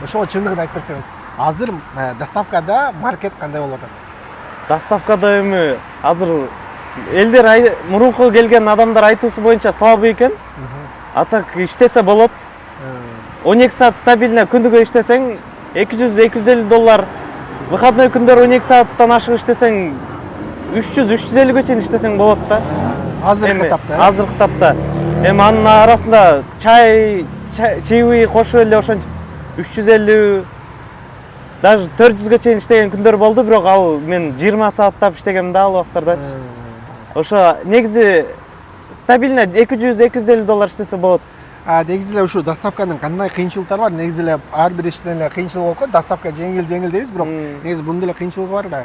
Ошого чындыгын айтып берсеңиз. Азыр доставкада маркет кандай болуп атат? Доставкада эми азыр элдер мурунку келген адамдар айтуусу боюнча слабый экен. А так иштесе болот. 12 саат стабильно күнүгө иштесең $200-250. Выходной күндөр 12 сааттан ашык иштесең 300-350 чейин иштесең болот да. Азыркы тапта. Азыркы тапта. Эми анын арасында чаевый кошуп эле ошентип 350 даже 400га чейин иштеген күндөр болду, бирок ал мен 20 сааттап иштегем да ал убактардачы. Ошо негизи стабильно $200-250 иштесе болот. Негизи эле ушу доставканын кандай кыйынчылыктары бар? Негизи эле ар бир иштен эле кыйынчылык болуп калат. Доставка жеңил дейбиз, бирок негизи мунун деле кыйынчылыгы бар да.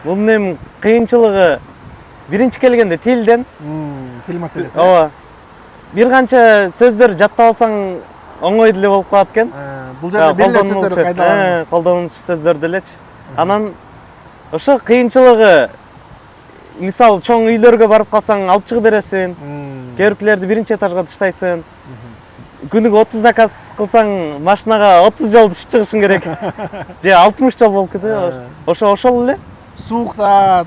Бунун эми кыйынчылыгы биринчи келгенде тилден. Тил маселеси. Ооба. Бир канча сөздөр жаттап алсаң оңой деле болуп калат экен. Бул жерде бир эле сөздөр кайда? Колдонуучу сөздөр делечи. Анан ошо кыйынчылыгы мисалы чоң үйлөргө барып калсаң алып чыгып бересиң. Керкилерди биринчи этажга таштайсың. Күнүгө 30 заказ кылсаң машинага 30 жол түшүп чыгышың керек. Же 60 жол болуп кетет. Ошол эле. Суукта,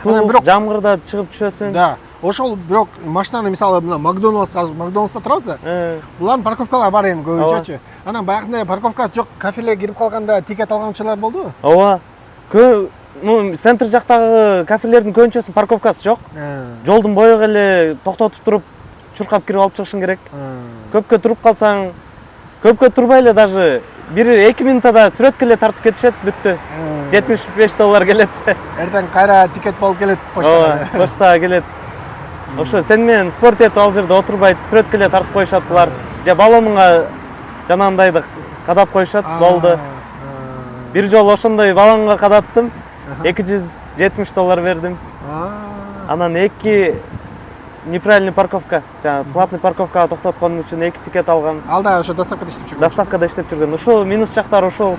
жамгырда чыгып түшөсүң. Да. Ошол бирок машинаны мисалы мына Макдональдста турабыз да. Булардын парковкалары бар эми көбүнчөчү. Анан баягындай парковкасы жок кафелерге кирип калганда тикет алганчылар болдубу? Ооба. Центр жактагы кафелердин көбүнчөсүнүн парковкасы жок. Жолдун боюга эле токтотуп туруп чуркап кирип алып чыгышың керек. Көпкө туруп калсаң, көпкө турбай эле даже 1-2 минутада сүрөткө эле тартып кетишет, бүттү. $75 келет. Эртең кайра тикет болуп келет поштага. Поштага келет. Ошо сен менен спорт этип ал жерде отурбай сүрөткө эле тартып коюшат булар. Же баллонуңа жанагындайды кадап коюшат, болду. Бир жолу ошондой баллонго кадаттым. $270 бердим. Анан 2 неправильный парковка, жана платный парковкага токтоткону үчүн 2 тикет алгам. Ал да ошо доставкада иштеп жүргөн. Доставкада иштеп жүргөн. Ошол минус жактары ошол.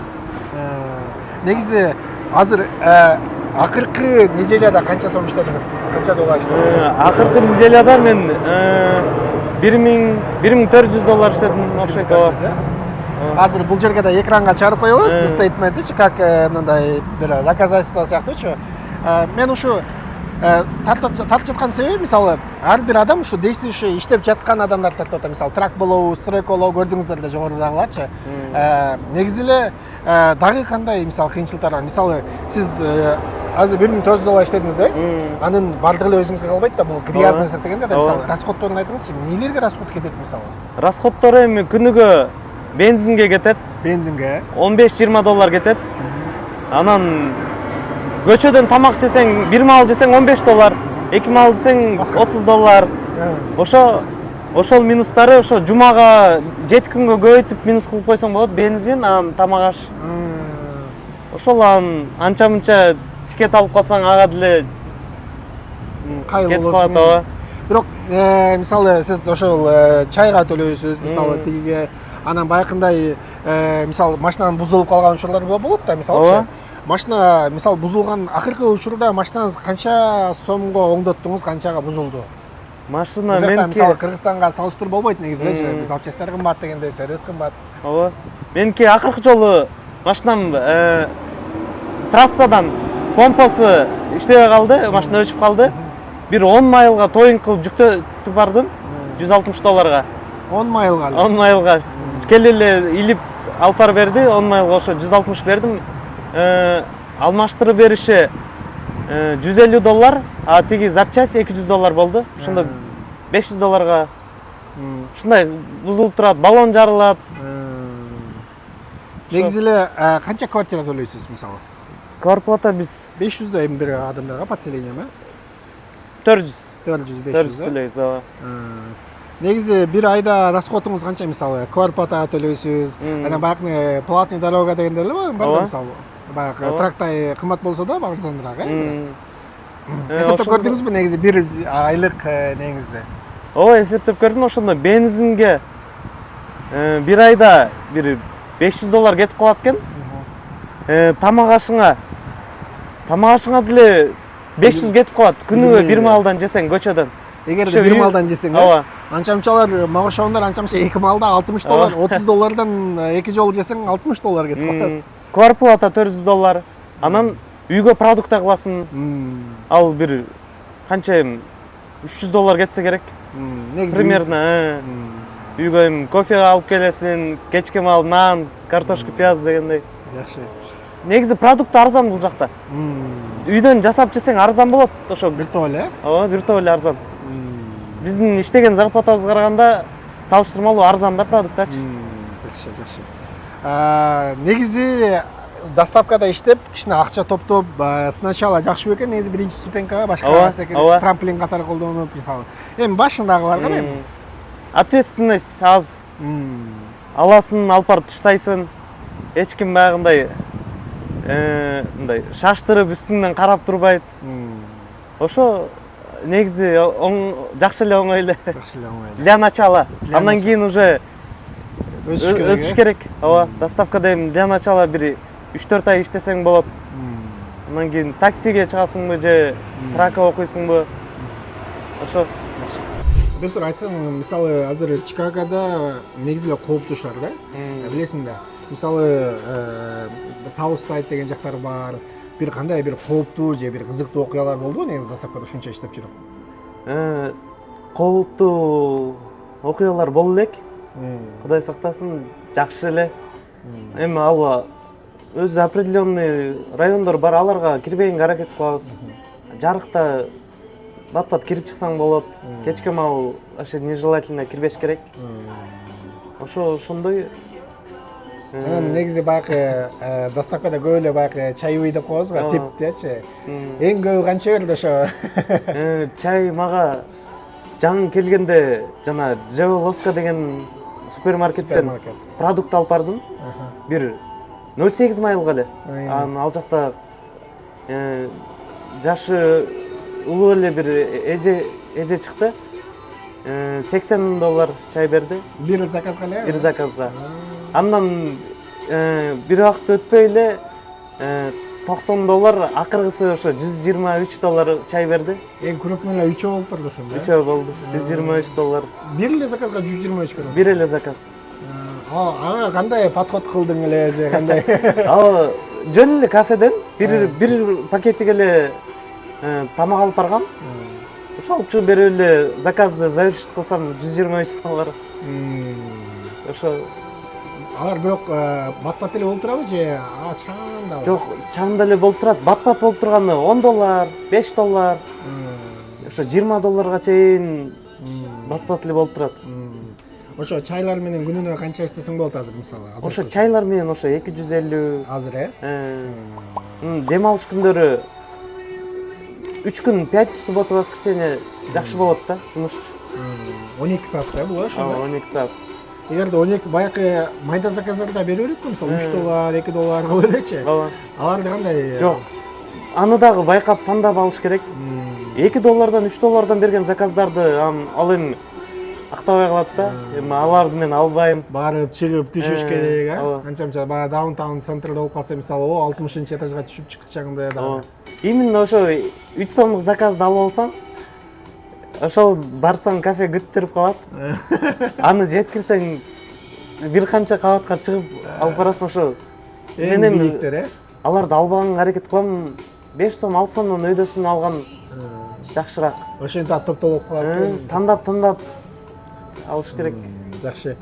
Негизи азыр акыркы неделяда канча сом иштедиңиз? Канча доллар иштедиңиз? Акыркы неделяда мен $1400 иштедим окшойт. Азыр бул жерге да экранга чыгарып коебуз, стейтментичи, как мындай бир доказательство сыяктуучу. Мен ушу тартып жаткан себеби, мисалы, ар бир адам ушу действующий иштеп жаткан адамдарды тартып атат. Мисалы, трак болобу, стройка болобу көрдүңүздөр да жогорудагыларчы. Негизи эле дагы кандай мисалы кыйынчылыктар бар. Мисалы, сиз азыр $1400 иштедиңиз, анын бардыгы эле өзүңүзгө калбайт да, бул грязный дегенде да, мисалы, расходторун айтыңызчы, эмнелерге расход кетет мисалы? Расходтору эми күнүгө бензинге кетет. Бензинге $15-20 кетет. Анан көчөдөн тамак жесең, бир маал жесең $15, 2 маал жесең $30. Ошол минустары ошо жумага 7 күнгө көбөйтүп минус кылып койсоң болот. Бензин, анан тамак аш. Ошол анча мынча тикет алып калсаң ага деле кетип калат. Бирок мисалы сиз ошол чайга төлөйсүз, мисалы тигиге, анан баягындай мисалы машинанын бузулуп калган учурлар болот да, мисалычы. Машина мисалы бузулган акыркы учурда машинаңыз канча сомго оңдоттуңуз, канчага бузулду? Машина меники мисалы Кыргызстанга салыштырып болбойт негизичи. Запчастьтер кымбат дегенде, сервис кымбат. Ооба. Меники акыркы жолу машинам трассадан помпасы иштебей калды, машина өчүп калды. Бир 10 майлга тоюн кылып жүктөтүп бардым $160. 10 майлга. 10 майлга. Келе эле илип алып барып берди, 10 майлга ошо 160 бердим. Алмаштырып бериши $150, а тиги запчасть $200 болду. Ошондо $500. Ушундай бузулуп турат, баллон жарылат. Негизи эле канча квартира төлөйсүз мисалы? Квартплата биз 500 эми бир адамдарга подселениеме? 400 500 төлөйбүз, ооба. Негизи бир айда расходуңуз канча мисалы? Квартплата төлөйсүз, анан баягы платный дорога дегендер эле бар да мисалы. Баягы трактай кымбат болсо да арзаныраак, эсептеп көрдүңүзбү негизи бир айлык неңизди? Ооба, эсептеп көрдүм. Ошондо бензинге бир айда бир $500 кетип калат экен. Тамак ашыңа деле 500 кетип калат. Күнүгө бир маалдан жесең көчөдөн. Эгерде бир маалдан жесең, анча-мынчалар магашондор анча-мынча 2 маалда $60, $30 2 жолу жесең $60 кетип калат. Квартплата $400. Анан үйгө продукта кыласың. Ал бир канча $300 кетсе керек. Примерно. Үйгө кофе алып келесиң, кечке маал нан, картошка, пияз дегендей. Жакшы. Негизи продукт арзан бул жакта. Үйдөн жасап жесең арзан болот, ошо биртоп эле. Ооба, биртоп эле арзан. Биздин иштеген зарплатабызга караганда салыштырмалуу арзан да продуктачы. Жакшы. Негизи доставкада иштеп, кичине акча топтоп, сначала жакшы экен, негизи биринчи ступенькага башка трамплин катары колдонуп, мисалы. Эми башындагылар кандай эми? Ответственность аз. Аласың, алып барып таштайсың. Эч ким баягындай мындай шаштырып үстүңдөн карап турбайт. Ошо негизи жакшы эле оңой эле. Для начала. Андан кийин уже өсүш керек. Ооба, доставкада эми для начала бир 3-4 ай иштесең болот. Андан кийин таксиге чыгасыңбы же трака окуйсуңбу? Ошо. Биртур айтсаң, мисалы азыр Чикагода негизи эле кооптуу шаар да. Билесиң да. Мисалы Саутсайд деген жактар бар. Бир кандай бир кооптуу же бир кызыктуу окуялар болдубу негизи доставкада ушунча иштеп жүрүп? Кооптуу окуялар болду элек. Кудай сактасын, жакшы эле. Эми ал өзү определенный райондор бар, аларга кирбегенге аракет кылабыз. Жарыкта бат-бат кирип чыксаң болот. Кечке маал вообще нежелательно кирбеш керек. Ошондой. Негизи баягы доставкада көп эле баягы чай деп коебуз го, типтечи. Эң көбү канча берди ошо? Чай мага жаңы келгенде жана Жевелоска деген супермаркеттен продукт алып бардым. Бир 0,8 майлга эле. Ал жакта жашы улуу эле бир эже чыкты. $80 чай берди. Бир заказга эле? Бир заказга. Андан бир убакыт өтпөй эле $90, акыркысы ошо $123 чай берди. Эң крупный эле 3 болуп турду ошондо. 3 болду. $123. Бир эле заказга 123 берет. Бир эле заказ. Ага, кандай подход кылдың эле же кандай? Ал жөн эле кафеден бир пакетик эле тамак алып баргам. Ошо алып чыгып берип эле заказды завершить кылсам $123. Ошо Алар бирок бат-бат эле болуп турабы же чаңдабы? жок, чаңда эле болуп турат. Бат-бат болуп турганы $10, $5. Ошо $20 чейин бат-бат эле болуп турат. Ошо чайлар менен күнүнө канча иштесең болот азыр мисалы? Ошо чайлар менен ошо 250. Азыр Дем алыш күндөрү 3 күн, пятница, суббота, воскресенье жакшы болот да, жумушчу. 12 саат да бул ошо. 12 саат. Эгерде 12 баягы майда заказдарда бере берет го, мисалы $3, $2 кылып элечи. Ооба. Аларды кандай? Жок. Аны дагы байкап тандап алыш керек. $2, $3 берген заказдарды ал эми актабай калат да. Эми аларды мен албайм. Барып чыгып түшүш керек, ооба. Анча баягы даунтаун центрде болуп калса, мисалы, 60-этажга түшүп чыкчагында да. Именно ошо 3 сомдук заказды алып алсаң, ошол барсаң кафе күттүрүп калат. Аны жеткирсең бир канча кабатка чыгып алып барасың ошо. Мен эми аларды албаганга аракет кылам. 5 сом, 6 сомдон өйдөсүн алган жакшыраак. Ошентип топтолуп калат. Тандап алыш керек. Жакшы.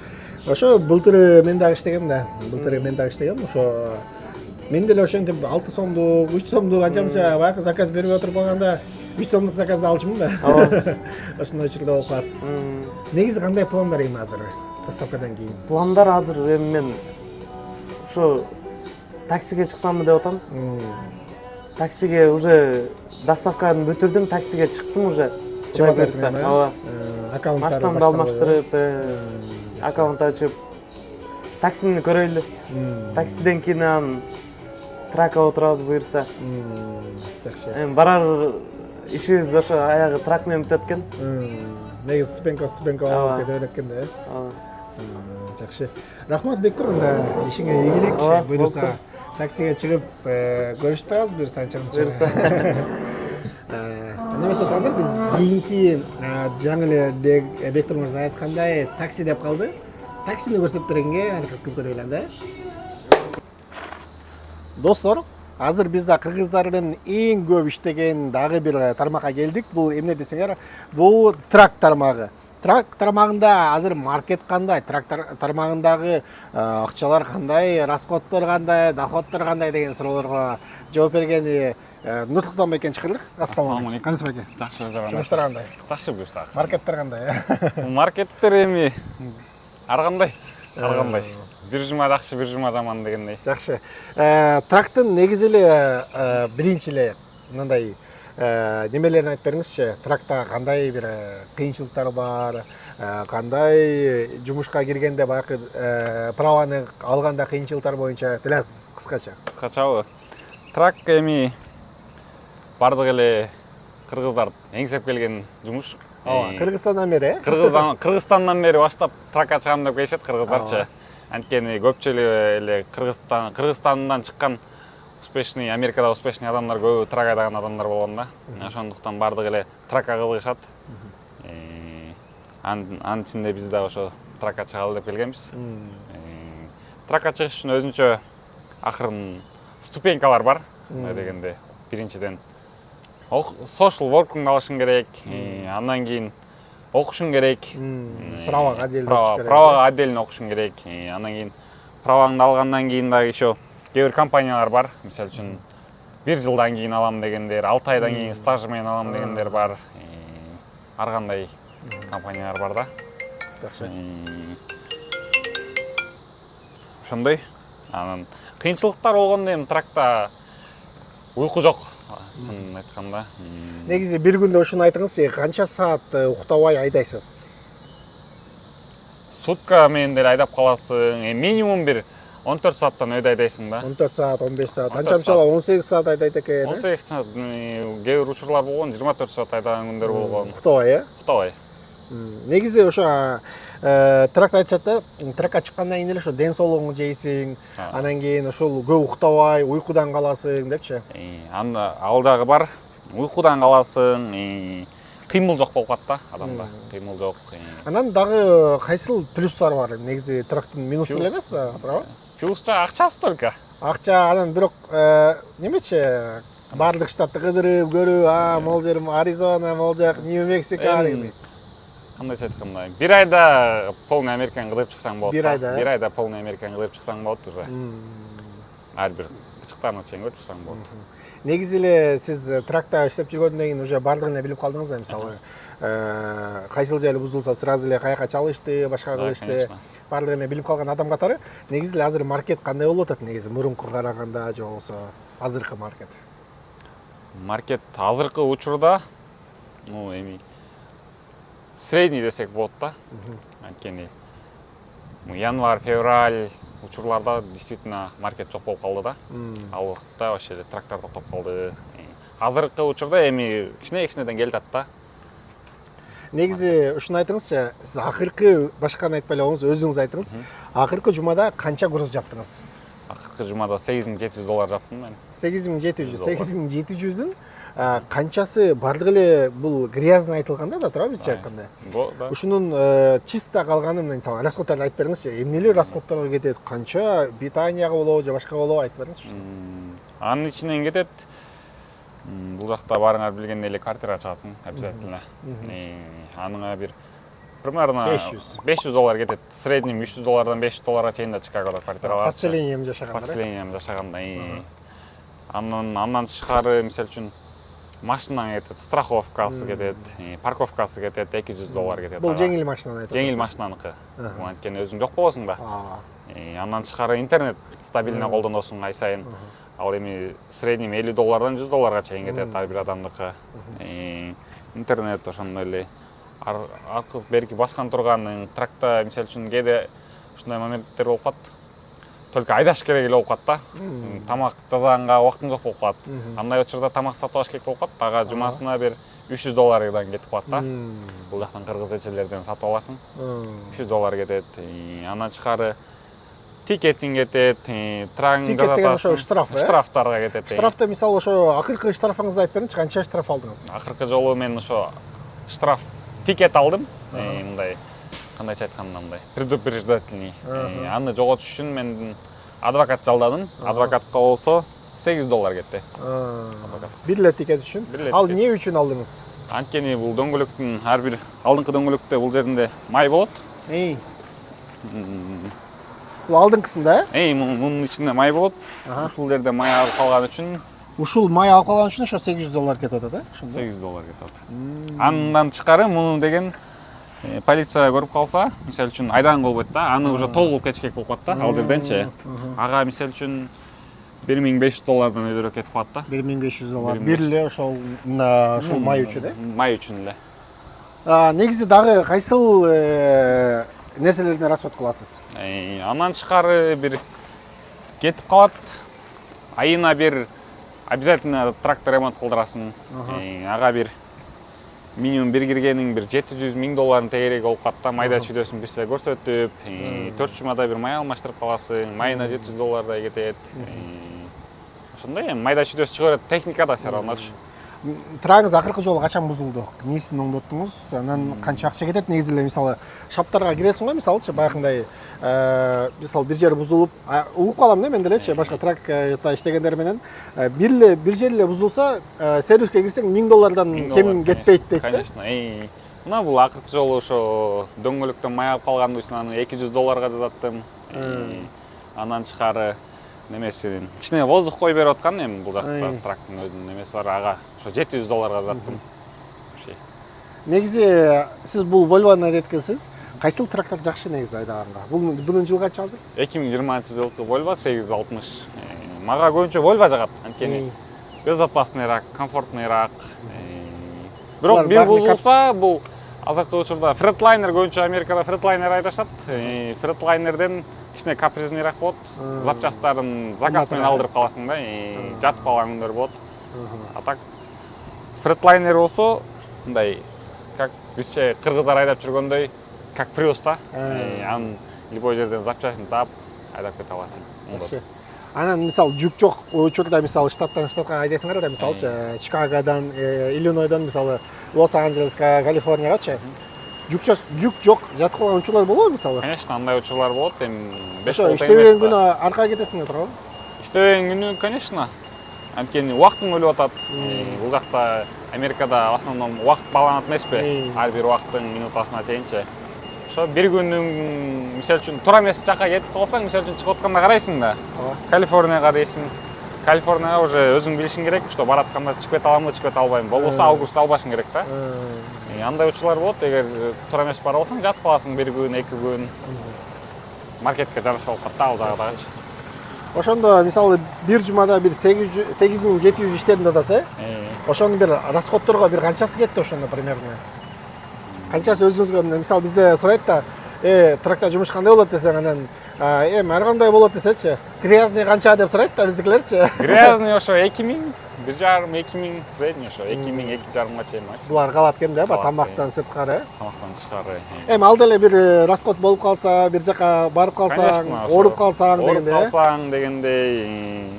Ошо былтыр мен дагы иштегем да. Ошо мен деле ошентип 6 сомдук, 3 сомдук анча-мынча баягы заказ берип отуруп калганда 3 сомдук заказды алчумун да. Ооба. Ошондой учурда болуп калат. Негизи кандай пландар эми азыр? Доставкадан кийин. Пландар азыр эми мен ошо таксиге чыксамбы деп атам. Таксиге уже доставканы бүтүрдүм, таксиге чыктым уже. Чыгып атасың, ооба. Аккаунттарды Машинамды алмаштырып, аккаунт ачып таксини көрөйлү. Таксиден кийин анан трака отурабыз буюрса. Жакшы. Эми барар ишибиз ошо аягы трак менен бүтөт экен. Негизи ступенька алып кете берет экен да. Жакшы. Рахмат Бектур, анда ишиңе ийгилик. Буюрса таксиге чыгып көрүшүп турабыз буюрса анча-мынча. Немесе туугандар, биз кийинки жаңы эле Бектур мырза айткандай такси деп калды. Таксини көрсөтүп бергенге аракет кылып көрөлү анда. Достор, азыр биз да кыргыздардын эң көп иштеген дагы бир тармакка келдик. Бул эмне десеңер, бул трак тармагы. Трак тармагында азыр маркет кандай, трак тармагындагы акчалар кандай, расходдор кандай, доходдор кандай деген суроолорго жооп берген Нурсултан байке чакырдык. Ассалам алейкум. Кансыз байке? Жакшы өзү Жумуштар кандай? Жакшы буюрса. Маркеттер кандай? Маркеттер эми ар кандай. Бир жума жакшы, бир жума жаман дегендей. Жакшы. Трактын негизи эле биринчи эле мындай немелерин айтып бериңизчи. Тракта кандай бир кыйынчылыктар бар, кандай жумушка киргенде баягы праваны алганда кыйынчылыктар боюнча делес кыскача. Кыскачабы? Трак эми бардык эле кыргыздар эңсеп келген жумуш. Кыргызстандан бери? Кыргызстандан бери баштап тракка чыгам деп келишет кыргыздарчы. Анткени көпчүлүгү эле Кыргызстандан чыккан успешный, Америкада успешный адамдар көбү трак айдаган адамдар болгон да. Ошондуктан бардык эле тракка кылышат. Анын ичинде биз да ошо тракка чыгалы деп келгенбиз. Тракка чыгыш үчүн өзүнчө акырын ступенькалар бар. Мындай дегенде биринчиден social working алышың керек, андан кийин окушуң керек. Правага отдельно окушуң керек. Правага отдельно окушуң керек. Андан кийин праваңды алгандан кийин дагы еще кээ бир компаниялар бар. Мисалы үчүн 1 жылдан кийин алам дегендер, 6 айдан кийин стаж менен алам дегендер бар. Ар кандай компаниялар бар да. Жакшы. Ошондой. Анан кыйынчылыктар болгондо эми тракта уйку жок. Чынын айтканда. Негизи бир күндө ушуну айтыңызчы, канча саат уктабай айдайсыз? Сутка менен деле айдап каласың. Минимум бир 14 сааттан өйдө айдайсың да. 14 саат, 15 саат. 14 Анчамчала 18 саат айдайт экен. 18 саат, кээ бир учурлар болгон 24 саат айдаган күндөр болгон. Уктабай, э? Уктабай. Негизи ошо тракт айтышат да, тракка чыккандан кийин эле ошо ден соолугуңду жейсиң, анан кийин ошол көп уктабай, уйкудан каласың депчи. Ал жагы бар. Уйкудан каласың, кыймыл жок болуп калат да адамда. Кыймыл жок. Анан дагы кайсыл плюстары бар? Негизи тракттын минусы эле эмес да, туура? Плюс акчасы только. Акча анан бирок немечи баардык штатты кыдырып көрүп, могул жерим Аризона, могул жак Нью-Мексико деген. Кандай айтканда, бир айда полный американ кылып чыксаң болот. Бир айда? Бир айда полный американ кылып чыксаң болот уже. Ар бир кычыктарына чейин көрүп чыксаң болот. Негизи эле сиз тракта иштеп жүргөндөн кийин уже баардыгын эле билип калдыңыз да, мисалы кайсыл жери бузулса сразу эле каяка чалышты, башка кылышты, баардыгын эле билип калган адам катары. Негизи эле азыр маркет кандай болуп атат негизи мурунку караганда же болбосо азыркы маркет? Маркет азыркы учурда эми средний десек болот да. Анткени январь, февраль учурларда действительно маркет жок болуп калды да. Ал убакта вообще трактор токтоп калды. Азыркы учурда эми кичинеден келип атат да. Негизи ушуну айтыңызчы, сиз акыркы башканы айтпай эле коюңуз, өзүңүз айтыңыз. Акыркы жумада канча груз жаптыңыз? Акыркы жумада $8700 жаптым мен. 8700, 8700-дүн канчасы бардык эле бул грязный айтылганда да, туура бизче айтканда. Ушунун чисто калганы менен мисалы расходдорду айтып бериңизчи. Эмнелер расходторго кетет? Канча питанияга болобу же башка болобу айтып бериңизчи. Анын ичинен кетет. Бул жакта барыңар билгендей эле квартира чыгасың обязательно. Аныңа бир примерно $500 кетет. В среднем $300 $500 чейин да Чикагодо квартиралар. Подселением жашаганда. Подселением жашаганда. Андан тышкары мисалы үчүн машинаң кетет, страховкасы кетет, парковкасы кетет, $200 кетет. Бул жеңил машинаны айтып. Жеңил машинаныкы. Анткени өзүң жок болосуң да. Андан тышкары интернет стабильно колдоносуң ай сайын. Ал эми в среднем $50-дан $100 чейин кетет ар бир адамдыкы. Интернет ошондой эле аркы берки баскан турган тракта мисалы үчүн кээде ушундай моменттер болуп калат. Только айдаш керек эле болуп калат да. Тамак жазганга убактың жок болуп калат. Андай учурда тамак сатып алыш керек болуп калат. Ага жумасына бир $300 кетип калат да. Бул жактан кыргыз эчелерден сатып аласың. $300 кетет. Андан тышкары тикетиң кетет, трагың жазатасың. Штраф, штрафтарга кетет. Штрафта мисалы ошо акыркы штрафыңызды айтып бериңизчи, канча штраф алдыңыз? Акыркы жолу мен ошо штраф тикет алдым. Мындай кандайча айтканда мындай предупреждательный. Аны жоготуш үчүн мен адвокат жалдадым. Адвокатка болсо $8 кетти. Бир эле тикет үчүн? Ал эмне үчүн алдыңыз? Анткени бул дөңгөлөктүн ар бир алдыңкы дөңгөлөктө бул жеринде май болот. Бул алдыңкысында, мунун ичинде май болот. Ушул жерде май алып калган үчүн ушул май алып калган үчүн ошо $800 кетип атат, э? $800 кетип атат. Андан тышкары муну деген полиция көрүп калса, мисалы үчүн айдаган болбойт да, аны уже толук кетишкек болуп калат да, ал жерденчи. Ага мисалы үчүн $1500 өйдөрөөк кетип калат да. $1500. Бир эле ошол май үчүн, э? Май үчүн эле. Негизи дагы кайсыл нерселерден расход кыласыз? Андан тышкары бир кетип калат. Айына бир обязательно трактор ремонт кылдырасың. Ага бир минимум бир киргениң бир $700,000 тегереги болуп калат да, майда чүйдөсүн бир силе көрсөтүп, 4 жумада бир май алмаштырып каласың, майына $700 кетет. Ошондой эми майда чүйдөсү чыга берет, техника да все равно. Трагыңыз акыркы жолу качан бузулду? Эмнесин оңдоттуңуз? Анан канча акча кетет? Негизи эле мисалы шаптарга киресиң го, мисалычы баягындай мисалы бир жери бузулуп, угуп калам да мен делечи, башка тракта иштегендер менен бир жери эле бузулса, сервиске кирсең $1000 кем кетпейт дейт да. Конечно. Мына бул акыркы жолу ошо дөңгөлөктөн май алып калган үчүн аны $200 жазаттым. Андан тышкары немесин кичине воздух кой берип аткан эми бул жакта трактын өзүнүн немеси бар, ага ошо $700 жазаттым. Негизи сиз бул Volvo'ну айдаткансыз. Кайсыл трактор жакшы негизи айдаганга? Бунун жылы канча азыр? 2020-жылкы Volvo 860. Мага көбүнчө Volvo жагат. Анткени безопасныйраак, комфортныйраак. Бирок бир бузулса, бул азыркы учурда Freightliner көбүнчө Америкада Freightliner айдашат. Freightliner кичине капризныйраак болот. Запчастарын заказ менен алдырып каласың да, жатып калган күндөр болот. А так фредлайнер болсо мындай как бизче кыргыздар айдап жүргөндөй, как Prius'та. Анын любой жерден запчастын таап айдап кете аласың. Анан мисалы жүк жок учурда мисалы штаттан штатка айдайсыңар да, мисалы Чикагодан, Иллинойдон мисалы Лос-Анджелеске, Калифорниягачы. Жүк жок жатып калган учурлар болобу мисалы? Конечно, андай учурлар болот. Эми 5 болот. Иштебеген күнү аркага кетесиң туурабы? Иштебеген күнү, конечно. Анткени убактың өлүп атат. Бул жакта Америкада в основном убакыт бааланат эмеспи? Ар бир убакыттын минутасына чейинчи. Ошо бир күнүң мисалы үчүн туура эмес жакка кетип калсаң, мисалы үчүн чыгып атканда карайсың да. Калифорнияга дейсиң. Калифорнияга уже өзүң билишиң керек, что баратканда чыгып кете аламбы, чыгып кете албайм. Болбосо августта албашың керек да. Андай учурлар болот, эгер туура эмес бара алсаң, жатып каласың бир күн, 2 күн. Маркетке жараша болуп калат ал жагдагычы. Ошондо мисалы бир жумада бир 8700 иштедим десе, ошонун бир расходторго бир канчасы кетти ошондо примерно? Канчасы өзүңүзгө мисалы бизде сурайт да, тракта жумуш кандай болот десең, анан ар кандай болот десечи, грязный канча деп сурайт да биздикилерчи. Грязный ошо 2000, 1,5-2000 средний ошо 2000, 2,5 чейин максимум. Булар калат экен да, тамактан сырткары. Тамактан тышкары. Ал деле бир расход болуп калса, бир жака барып калсаң, ооруп калсаң дегенде. Ооруп калсаң дегендей.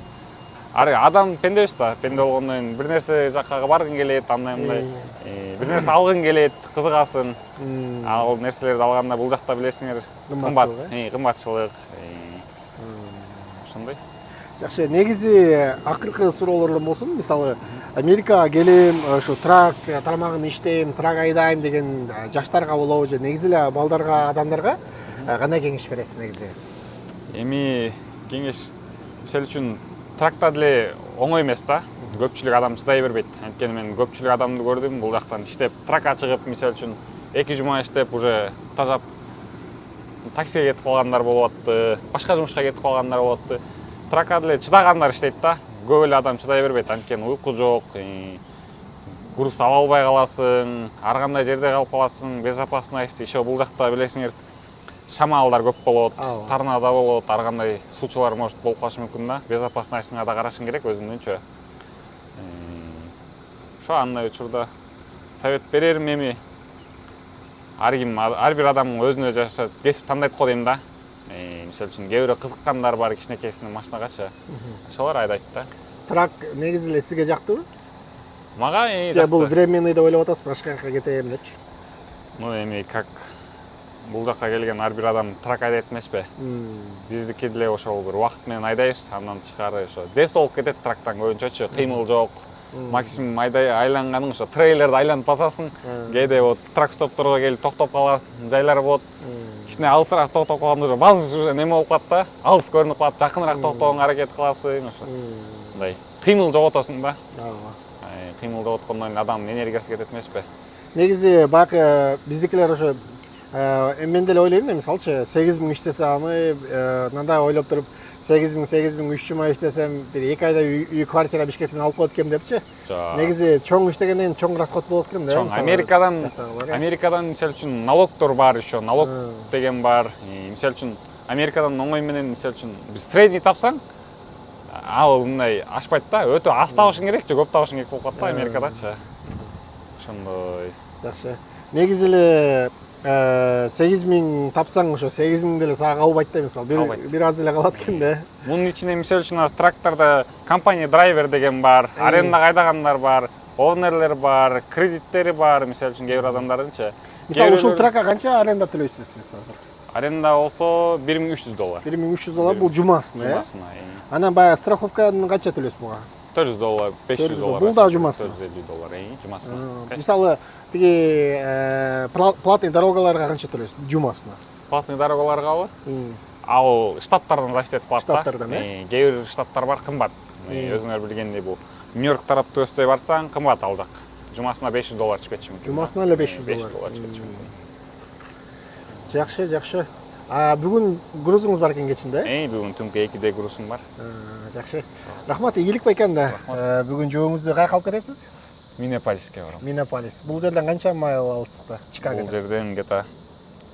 Адам пендебиз да, пенде болгондон кийин бир нерсе жакка баргың келет, андай мындай. Бир нерсе алгың келет, кызыгасың. Ал нерселерди алганда бул жакта билесиңер, кымбатчылык. Ошондой. Жакшы, негизи акыркы суроолор болсун. Мисалы, Америкага келем, ошо трак тармагын иштейм, трак айдайм деген жаштарга болобу же негизи эле балдарга, адамдарга кандай кеңеш бересиз негизи? Эми кеңеш мисалы үчүн тракта деле оңой эмес да. Көпчүлүк адам чыдай бербейт. Анткени мен көпчүлүк адамды көрдүм, бул жактан иштеп, тракка чыгып, мисалы үчүн 2 жума иштеп, уже тажап таксиге кетип калгандар болуп атты, башка жумушка кетип калгандар болуп атты. Тракка деле чыдагандар иштейт да. Көп эле адам чыдай бербейт, анткени уйку жок, груз ала албай каласың, ар кандай жерде калып каласың, безопасность, еще бул жакта билесиңер, шамалдар көп болот, торнадо болот, ар кандай суучулар может болуп калышы мүмкүн да. Безопасностьуңа да карашың керек өзүңдүнчө. Ошо андай учурда совет берерим эми. Ар бир адам өзүнө жаша кесип тандайт го дейм да. Мисалы үчүн кээ бирөө кызыккандар бар кичинекейсинен машинагачы. Ошолор айдайт да. Трак негизи эле сизге жактыбы? Мага жакты. Бул временный деп ойлоп атасыз, башка жака кетейин депчи. Ну эми как бул жакка келген ар бир адам трак айдайт эмеспи? Биздики деле ошол бир убакыт менен айдайбыз, андан тышкары ошо дес болуп кетет трактан көбүнчөчү, кыймыл жок. Максимум айланганың ошо трейлерди айланып басасың. Кээде вот трак стопторго келип токтоп каласың, жайлар болот. Кичине алысыраак токтоп калганда уже баз уже неме болуп калат да, алыс көрүнүп калат, жакыныраак токтоого аракет кыласың ошо. Мындай кыймыл жоготосуң да. Кыймыл жоготкондон кийин адамдын энергиясы кетет эмеспи? Негизи баягы биздикилер ошо мен деле ойлойм да, мисалчы 8000 иштесем, мындай ойлоп туруп 8000 3 жума иштесем, бир 2 айда үй квартира Бишкектен алып коет экен депчи. Негизи чоң иштегенден чоң расход болот экен да. Америкадан мисалы үчүн налогдор бар, еще налог деген бар. Мисалы үчүн Америкадан оңой менен мисалы үчүн бир средний тапсаң, ал мындай ашпайт да, өтө аз табышың керек же көп табышың керек болуп калат да Америкадачы. Ошондой. Жакшы. Негизи эле 8000 тапсаң, ошо 8000 деле сага калбайт да, мисалы бир аз эле калат экен да. Мунун ичинде мисалы үчүн трактордо компания драйвер деген бар, арендага айдагандар бар, оунерлер бар, кредиттери бар, мисалы үчүн кээ бир адамдардынчы. Мисалы ушул тракка канча аренда төлөйсүз сиз азыр? Аренда болсо $1300. $1300 бул жумасына, Жумасына. Анан баягы страховканы канча төлөйсүз буга? $400, $500. Бул да жумасына. $450, жумасына. Мисалы тиги платный дорогаларга канча төлөйсүз жумасына? Платный дорогаларгабы? Ал штаттардан зависит этип калат да. Штаттардан, кээ бир штаттар бар кымбат. Өзүңөр билгендей бул Нью-Йорк тараптуу өстөй барсаң кымбат ал жак. Жумасына $500 чыгып кетиши мүмкүн. Жумасына эле $500 чыгып кетиши мүмкүн. Жакшы, жакшы. Бүгүн грузуңуз бар экен кечинде? Бүгүн түнкү 2-де грузум бар. Жакшы. Рахмат, ийгилик байкан да. Бүгүн жобуңузду кайка алып кетесиз? Миннеаполиске барам. Миннеаполис. Бул жерден канча майл алыстыкта? Чикагодон. Бул жерден где-то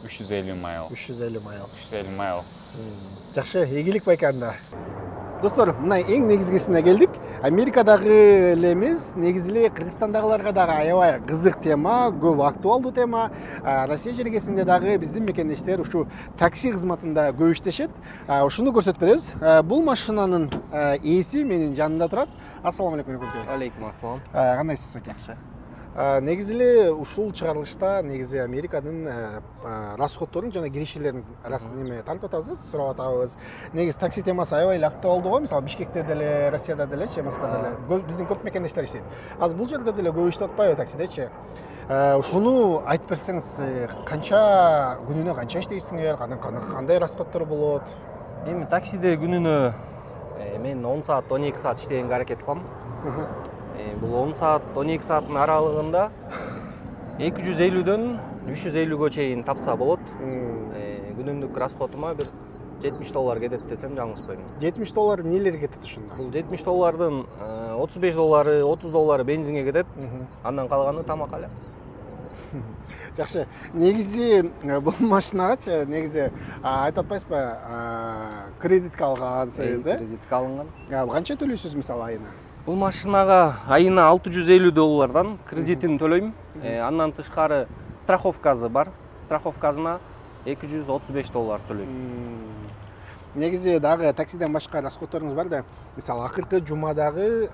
350 майл. 350 майл. 350 майл. Жакшы, ийгилик байканда. Достор, мына эң негизгисине келдик. Америкадагы эле эмес, негизи эле Кыргызстандагыларга дагы аябай кызык тема, көп актуалдуу тема. Россия жергесинде дагы биздин мекендештер ушу такси кызматында көп иштешет. Ушуну көрсөтүп беребиз. Бул машинанын ээси менин жанымда турат. Ассаламу алейкум, Нургулбек. Алейкум ассалам. Кандайсыз, баке? Жакшы. Негизи эле ушул чыгарылышта негизи Американын расходторун жана киришелерин неме тартып атабыз, сурап атабыз. Негизи такси темасы аябай эле актуалдуу го. Мисалы Бишкекте деле, Россияда делечи, Москвада деле биздин көп мекендештер иштейт. Азыр бул жерде деле көп иштеп атпайбы таксидечи? Ушуну айтып берсеңиз, канча күнүнө канча иштейсиңер, кандай расходтор болот? Эми таксиде күнүнө мен 10 саат, 12 саат иштегенге аракет кылам. Бул 10 саат, 12 сааттын аралыгында 250дөн 350гө чейин тапса болот. Күнүмдүк расходума бир $70 кетет десем жаңылышпайм. $70 нелерге кетет ушунда? Бул $70 $35, $30 бензинге кетет. Андан калганы тамак эле. Жакшы. Негизи бул машинагачы негизи айтып атпайсызбы? Кредитке алгансыз, Кредитке алынган. Канча төлөйсүз мисалы айына? Бул машинага айына $650 кредитин төлөйм. Андан тышкары страховкасы бар. Страховкасына $235 төлөйм. Негизи дагы таксиден башка расходторуңуз бар да. Мисалы акыркы жумадагы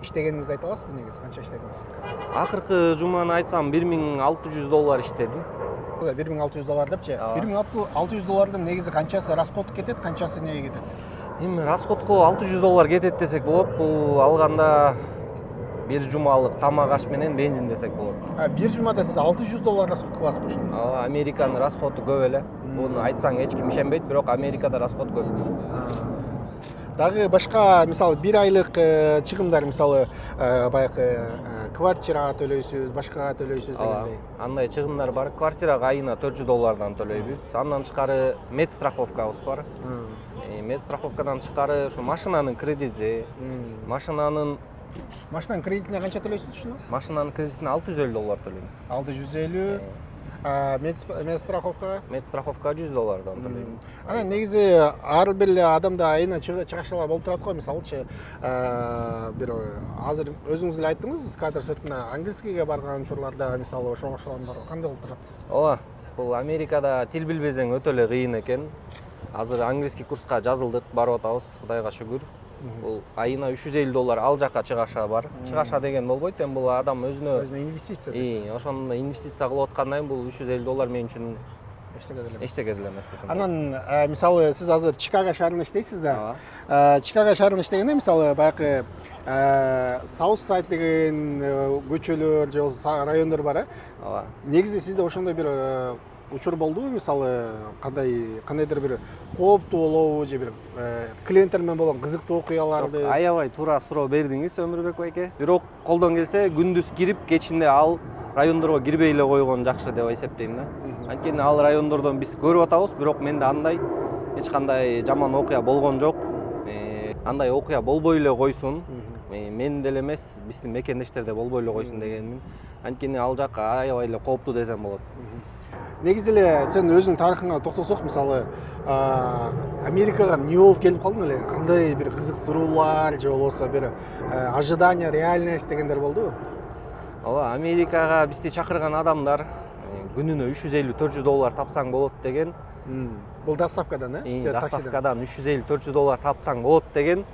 иштегениңизди айта аласызбы, негизи канча иштедиңиз? Акыркы жуманы айтсам $1600 иштедим. $1600 депчи. $1600 негизи канчасы расход кетет, канчасы неге кетет? Эми расходко $600 кетет десек болот. Бул алганда бир жумалык тамак аш менен бензин десек болот. Бир жумада сиз $600 расход кыласызбы ушуну? Американын расходу көп эле. Буну айтсаң эч ким ишенбейт, бирок Америкада расход көп. Дагы башка, мисалы, бир айлык чыгымдар, мисалы, баягы квартирага төлөйсүз, башкага төлөйсүз дегендей. Андай чыгымдар бар. Квартирага айына $400 төлөйбүз. Андан тышкары медстраховкабыз бар. Медстраховкадан тышкары ушу машинанын кредити, машинанын кредитине канча төлөйсүз ушуну? Машинанын кредитине $650 төлөйм. 650. Медстраховка? Медстраховка $100 төлөйм. Анан негизи ар бир адамда айына чыгыштар болуп турат го. Мисалычы, бир азыр өзүңүз эле айттыңыз, кадр сыртына английскийге барган учурларда, мисалы, ошого кандай болуп турат? Ооба, бул Америкада тил билбесең өтө эле кыйын экен. Азыр английский курска жазылдык, барып атабыз, Кудайга шүгүр. Бул айына $350 ал жака чыгаша бар. Чыгаша деген болбойт, эми бул адам өзүнө инвестиция. Ошондо инвестиция кылып аткандан кийин бул $350 мен үчүн эчтеке деле эмес десем. Анан мисалы сиз азыр Чикаго шаарында иштейсиз да. Чикаго шаарында иштегенде мисалы баягы Саус-Сайд деген көчөлөр же болбосо райондор бар, Ооба. Негизи сизде ошондой бир учур болдубу, мисалы кандайдыр бир кооптуу болобу же бир клиенттер менен болгон кызыктуу окуяларды? Аябай туура суроо бердиңиз, Өмүрбек байке. Бирок колдон келсе күндүз кирип, кечинде ал райондорго кирбей эле койгон жакшы деп эсептейм да. Анткени ал райондордон биз көрүп атабыз, бирок менде андай эч кандай жаман окуя болгон жок. Андай окуя болбой эле койсун. Мен деле эмес, биздин мекендештерде болбой эле койсун дегенмин. Анткени ал жак аябай эле кооптуу десем болот. Негизи эле сен өзүңдүн тарыхыңа токтолсок, мисалы, Америкага эмне болуп келип калдың эле? Кандай бир кызыктыруулар же болбосо бир ожидание, реальность дегендер болдубу? Ооба, Америкага бизди чакырган адамдар күнүнө $350-400 тапсаң болот деген. Бул доставкадан, Доставкадан $350-400 тапсаң болот деген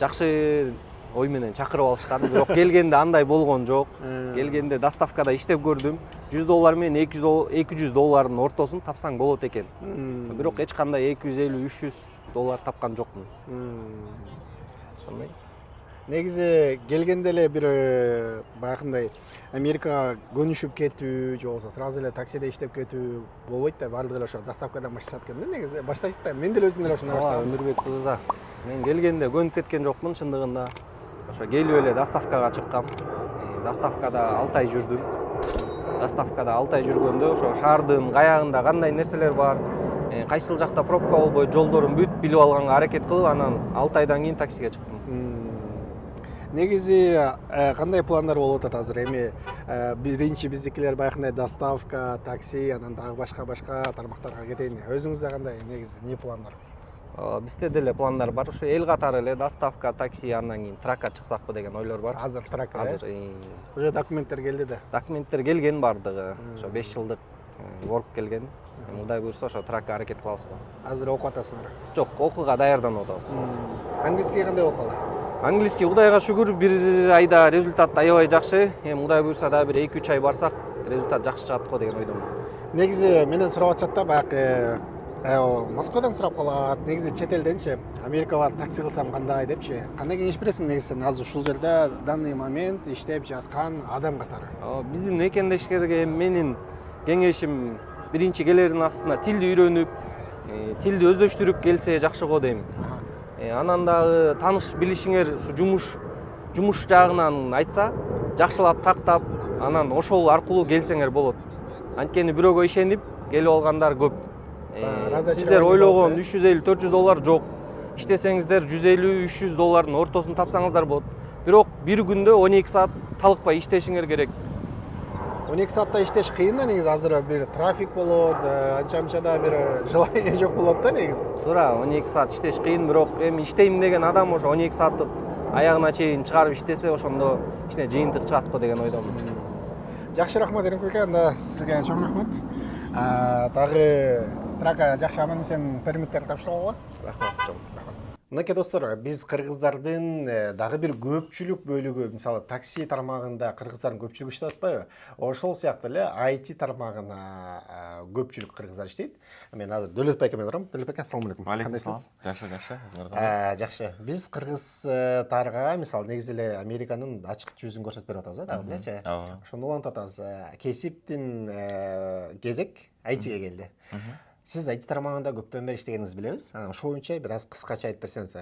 жакшы ой менен чакырып алышкан. Бирок келгенде андай болгон жок. Келгенде доставкада иштеп көрдүм. $100 менен $200 ортосун тапсаң болот экен. Бирок эч кандай $250-300 тапкан жокмун. Ошондой. Негизи келгенде эле бир баягындай Америкага көнүшүп кетүү же болбосо сразу эле таксиде иштеп кетүү болбойт да, баардыгы эле ошо доставкадан башташат экен да. Негизи башташат да. Мен деле өзүм деле ошондой баштагам. Өмүрбек мырза, мен келгенде көнүп кеткен жокмун чындыгында. Ошо келип эле доставкага чыккам. Доставкада 6 ай жүрдүм. Доставкада 6 ай жүргөндө ошо шаардын каягында кандай нерселер бар, кайсыл жакта пробка болбойт, жолдорун бүт билип алганга аракет кылып, анан 6 айдан кийин таксиге чыктым. Негизи кандай пландар болуп атат азыр? Эми биринчи биздикилер баягындай доставка, такси, анан дагы башка тармактарга кетейин. Өзүңүздө кандай негизи эмне пландар? Бизде деле пландар бар. Ушу эл катары эле доставка, такси, андан кийин тракка чыксакпы деген ойлор бар. Азыр трак Азыр уже документтер келди да. документтер келген бардыгы. Ошо 5 жылдык ворк келген. Кудай буйрса ошо тракка аракет кылабыз го. Азыр окуп атасыңар. Жок, окууга даярданып атабыз. Английский кандай окула? Английский Кудайга шүгүр бир айда результат аябай жакшы. Эми Кудай буйрса да бир 2-3 ай барсак результат жакшы чыгат го деген ойдомун. Негизи менен сурап атышат да баягы Москвадан сурап калат. Негизи чет элденчи Америкага барып такси кылсам кандай депчи. Кандай кеңеш бересиң негизи сен азыр ушул жерде данный момент иштеп жаткан адам катары? Биздин мекендештерге менин кеңешим биринчи келердин астына тилди үйрөнүп, тилди өздөштүрүп келсе жакшы го дейм. Анан дагы тааныш билишиңер ушу жумуш жагынан айтса, жакшылап тактап, анан ошол аркылуу келсеңер болот. Анткени бирөөгө ишенип келип алгандар көп. Сиздер ойлогон $350-400 жок. Иштесеңиздер $150-300 ортосун тапсаңыздар болот. Бирок бир күндө 12 саат талыкпай иштешиңер керек. 12 саатта иштеш кыйын да негизи, азыр бир трафик болот, анча-мынча да бир желание жок болот да негизи. Туура, 12 саат иштеш кыйын, бирок эми иштейм деген адам ошо 12 сааттык аягына чейин чыгарып иштесе, ошондо ичине жыйынтык чыгат го деген ойдомун. Жакшы, рахмат Эренбек эке, анда сизге чоң рахмат. Дагы тракка жакшы аман эсен пермиттер тапшырып алгыла. Рахмат чоң. Мынакей достор, биз кыргыздардын дагы бир көпчүлүк бөлүгү, мисалы такси тармагында кыргыздардын көпчүлүгү иштеп атпайбы? Ошол сыяктуу эле IT тармагына көпчүлүк кыргыздар иштейт. Мен азыр Дөөлөт байке менен турам. Дөөлөт байке, ассалому алейкум. Алейкум. Жакшы. Жакшы. Биз кыргыздарга мисалы негизи эле Американын ачык жүзүн көрсөтүп берип атабыз дагы элечи. Ошону улантып атабыз. Кесиптин кезек IT-ге келди. Сиз IT тармагында көптөн бери иштегениңизди билебиз. Ошол боюнча бир аз кыскача айтып берсеңиз,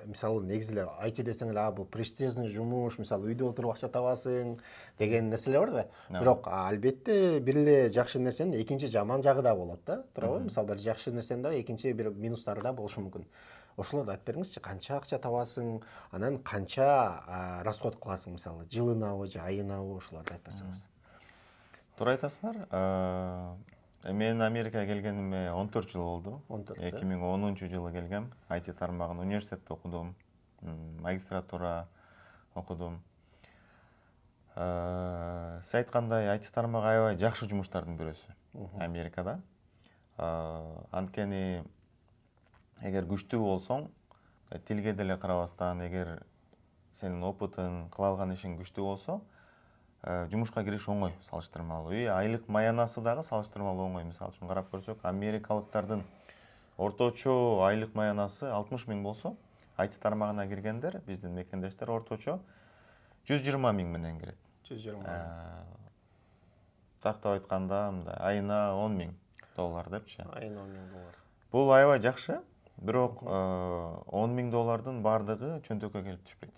мисалы негизи эле IT десең эле бул престижный жумуш, мисалы үйдө отуруп акча табасың деген нерселер бар да. Бирок албетте бир эле жакшы нерсенин экинчи жаман жагы да болот да. Туурабы? Мисалы бир жакшы нерсенин дагы экинчи бир минустары да болушу мүмкүн. Ошолорду айтып бериңизчи, канча акча табасың, анан канча расход кыласың, мисалы жылынабы же айынабы, ошолорду айтып берсеңиз. Туура айтасыңар. Мен Америкага келгениме 14 жыл болду. 2010 жылы келгем. IT тармагын университетте окудум. Магистратура окудум. Сиз айткандай IT тармагы аябай жакшы жумуштардын бирөөсү Америкада. Анткени эгер күчтүү болсоң, тилге деле карабастан, эгер сенин опытың, кыла алган ишиң күчтүү болсо, жумушка кириш оңой салыштырмалуу. Айлык маянасы дагы салыштырмалуу оңой. Мисалы үчүн карап көрсөк, америкалыктардын орточо айлык маянасы 60 000 болсо, IT тармагына киргендер, биздин мекендештер орточо 120 000 менен кирет. 120 000. Тактап айтканда, айына $10 000 депчи. Айына $10 000. Бул аябай жакшы, бирок $10 000 бардыгы чөнтөккө келип түшпөйт.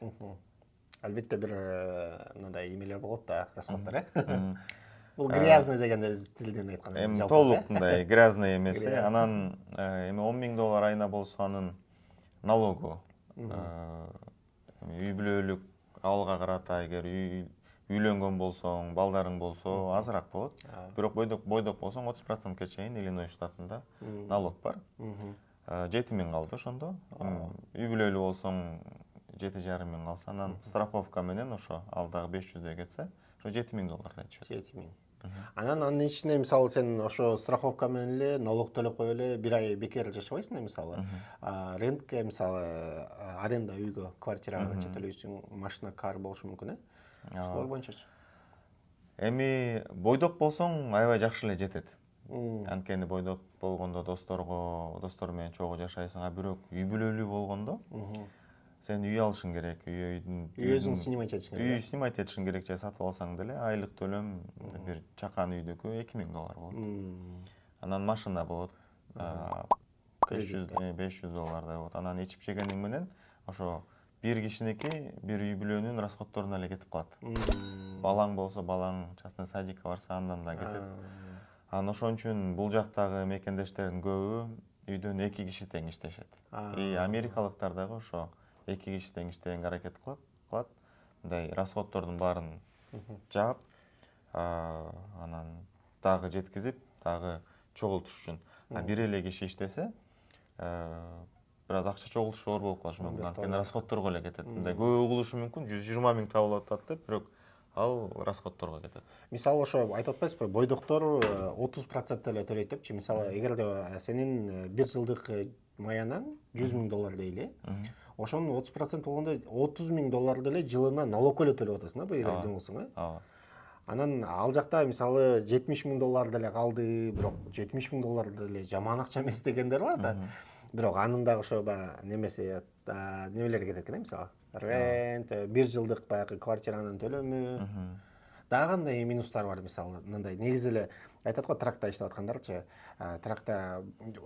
Албетте бир мындай эмелер болот да, расходтор, Бул грязный дегенде биз тилден айтканда. Эми толук мындай грязный эмеси. Анан эми $10 000 айына болсо анын налогу, үй бүлөлүк абалга карата, эгер үйлөнгөн болсоң, балдарың болсо азыраак болот. Бирок бойдок болсоң 30%ке чейин Иллинойс штатында налог бар. 7 000 калды ошондо. Үй бүлөлүү болсоң 7,5 000 калса, анан страховка менен ошо ал дагы 500 кетсе, ошо $7 000 түшөт. 7 000. Анан анын ичинде мисалы сен ошо страховка менен эле налог төлөп коюп эле бир ай бекер жашабайсың, мисалы. Рентке мисалы аренда үйгө, квартирага канча төлөйсүң, машина, кар болушу мүмкүн, Ошолор боюнчачы. Эми бойдок болсоң аябай жакшы эле жетет. Анткени бойдок болгондо достор менен чогуу жашайсың, бирок үй бүлөлүү болгондо сен үй алышың керек, өзүң снимать этишиң керек. Үй снимать этишиң керек, же сатып алсаң деле айлык төлөм бир чакан үйдөгү $2 000 болот. Анан машина болот, $500 болот. Анан ичип жегениң менен ошо бир кишиники, бир үй бүлөнүн расходторуна эле кетип калат. Балаң болсо, балаң частный садикке барса андан да кетет. Анан ошон үчүн бул жактагы мекендештердин көбү үйдөн 2 киши тең иштешет. Америкалыктар дагы ошо 2 киши тең иштегенге аракет кылат. Мындай расходтордун баарын жаап, анан дагы жеткизип, дагы чогултуш үчүн. Бир эле киши иштесе, бир аз акча чогултушу оор болуп калышы мүмкүн. Анткени расходторго эле кетет. Мындай көп угулушу мүмкүн, 120 миң табылып атат деп, бирок ал расходторго кетет. Мисалы ошо айтып атпайсызбы, бойдоктор 30% эле төлөйт депчи. Мисалы эгерде сенин 1 жылдык маянан 100 миң доллар дейли, ошонун 30% болгондо 30 миң долларды эле жылына налог эле төлөп атасың да, бу эгерде болсоң, Ооба. Анан ал жакта мисалы 70 миң доллар деле калды, бирок 70 миң доллар деле жаман акча эмес дегендер бар да. Бирок анын дагы ошо немеси немелер кетет экен, мисалы рент, 1 жылдык баягы квартиранын төлөмү. Дагы кандай минустар бар, мисалы мындай негизи эле айтат го тракта иштеп аткандарчы, тракта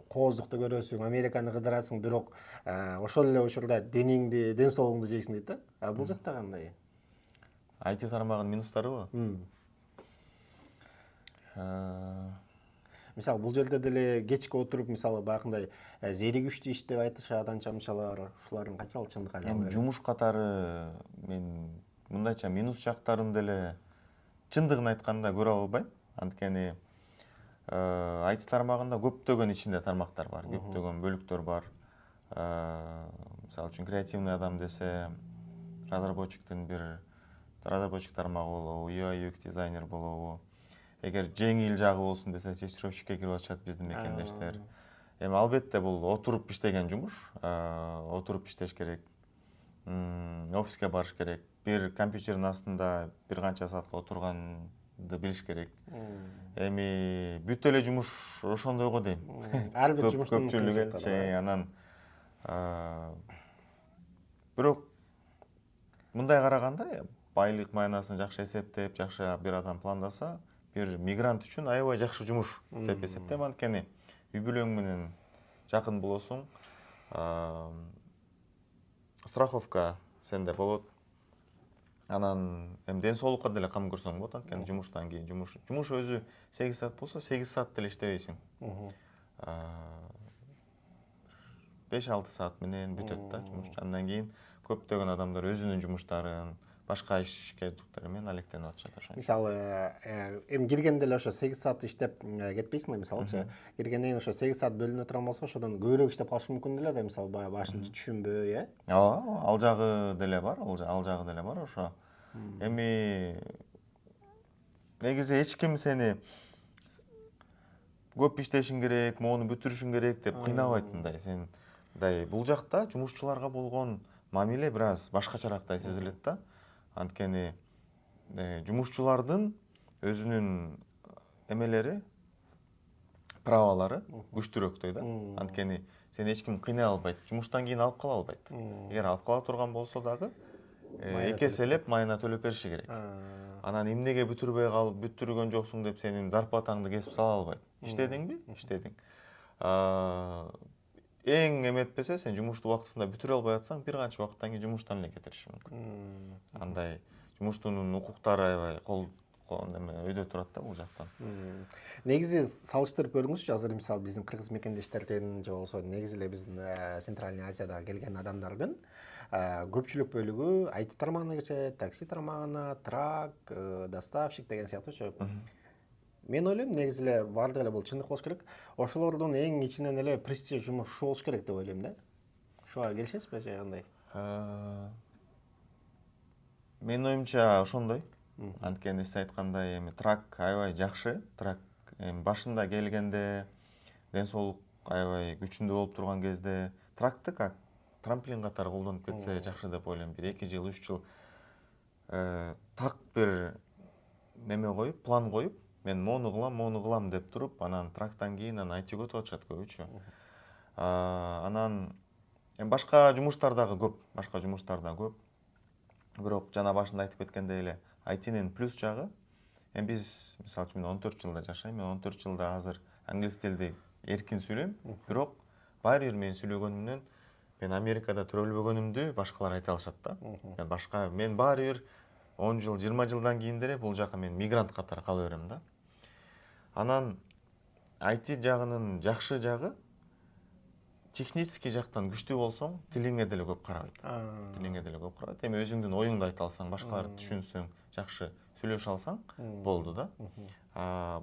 кооздукту көрөсүң, Американы кыдырасың, бирок ошол эле учурда денеңди, ден соолугуңду жейсиң дейт да. Бул жакта кандай? IT тармагынын минустарыбы? Мисалы бул жерде деле кечке отуруп, мисалы баягындай зеригиштүү иш деп айтышат анча-мынчалар, ушулардын канчалык чындыкка айналып Эми келет? жумуш катары мен мындайча минус жактарын деле чындыгын айтканда көрө албайм. Анткени IT тармагында көптөгөн ичинде тармактар бар, көптөгөн бөлүктөр бар. Мисалы үчүн креативный адам десе, разработчик тармагы болобу, UI UX дизайнер болобу. Эгер жеңил жагы болсун десе, тестировщикке кирип атышат биздин мекендештер. Эми албетте бул отуруп иштеген жумуш, отуруп иштеш керек. Офиске барыш керек. Бир компьютердин астында бир канча саатка отурганды билиш керек. Эми бүт эле жумуш ошондойго дейм. Ар бир жумуштун көпчүлүгү анан бирок мындай караганда байлык майнасын жакшы эсептеп, жакшы бир адам пландаса, бир мигрант үчүн аябай жакшы жумуш деп эсептейм. Анткени үй бүлөң менен жакын болосуң, страховка сенде болот. Анан эми ден соолукка деле кам көрсөң болот. Анткени жумуштан кийин жумуш өзү 8 саат болсо, 8 саат деле иштебейсиң. 5-6 саат менен бүтөт да жумуш. Андан кийин көптөгөн адамдар өзүнүн жумуштарын, башка ишке жуктары менен алектенип атышат ошо. Мисалы эми киргенде эле ошо 8 саат иштеп кетпейсиң да, мисалычы. Киргенден кийин ошо 8 саат бөлүнө турган болсо, ошодон көбүрөөк иштеп калыш мүмкүн деле да, мисалы баягы башын түшүнбөй, Ооба, ал жагы деле бар, ошо. Эми негизи эч ким сени көп иштешиң керек, моуну бүтүрүшүң керек деп кыйнабайт мындай. Сен мындай бул жакта жумушчуларга болгон мамиле бир аз башкачарактай сезилет да. Анткени жумушчулардын өзүнүн эмелери, правалары күчтүүрөөктөй да. Анткени сени эч ким кыйнай албайт, жумуштан кийин алып кала албайт. Эгер алып кала турган болсо дагы эки эселеп майына төлөп бериши керек. Анан эмнеге бүтүрбөй калып, бүттүргөн жоксуң деп сенин зарплатаңды кесип сала албайт. Иштедиңби? Иштедиң. Эң эметпесе сен жумушту убактысында бүтүрө албай атсаң, бир канча убакыттан кийин жумуштан эле кетириши мүмкүн. Андай жумуштун укуктары аябай өйдө турат да бул жактан. Негизи салыштырып көрүңүзчү, азыр мисалы биздин кыргыз мекендештердин же болбосо негизи эле биздин Центральный Азиядан келген адамдардын көпчүлүк бөлүгү IT тармагына киришет, такси тармагына, трак, доставщик деген сыяктуучу. Мен ойлойм, негизи эле баардыгы эле бул чындык болуш керек. Ошолордун эң ичинен эле престиж жумуш ушу болуш керек деп ойлойм да. Ушуга келишесизби же кандай? Менин оюмча ошондой. Анткени сиз айткандай эми трак аябай жакшы. Трак эми башында келгенде ден соолук аябай күчүндүү болуп турган кезде тракты как трамплин катары колдонуп кетсе жакшы деп ойлойм. Бир 2 жыл, 3 жыл так бир неме коюп, план коюп, мен мону кылам деп туруп, анан трактан кийин анан айтыга өтүп атышат көбүчү. Анан башка жумуштар дагы көп. Бирок жана башында айтып кеткендей эле IT-нин плюс жагы, эми биз мисалы үчүн 14 жылда жашайм, мен 14 жылда азыр англис тилди эркин сүйлөйм, бирок баары бир менин сүйлөгөнүмдөн мен Америкада төрөлбөгөнүмдү башкалар айта алышат да. Мен баары бир 10 жыл, 20 жылдан кийин деле бул жака мен мигрант катары кала берем да. Анан IT жагынын жакшы жагы, технический жактан күчтүү болсоң, тилиңе деле көп карабайт. Эми өзүңдүн оюңду айта алсаң, башкаларды түшүнсөң, жакшы сүйлөшө алсаң болду да.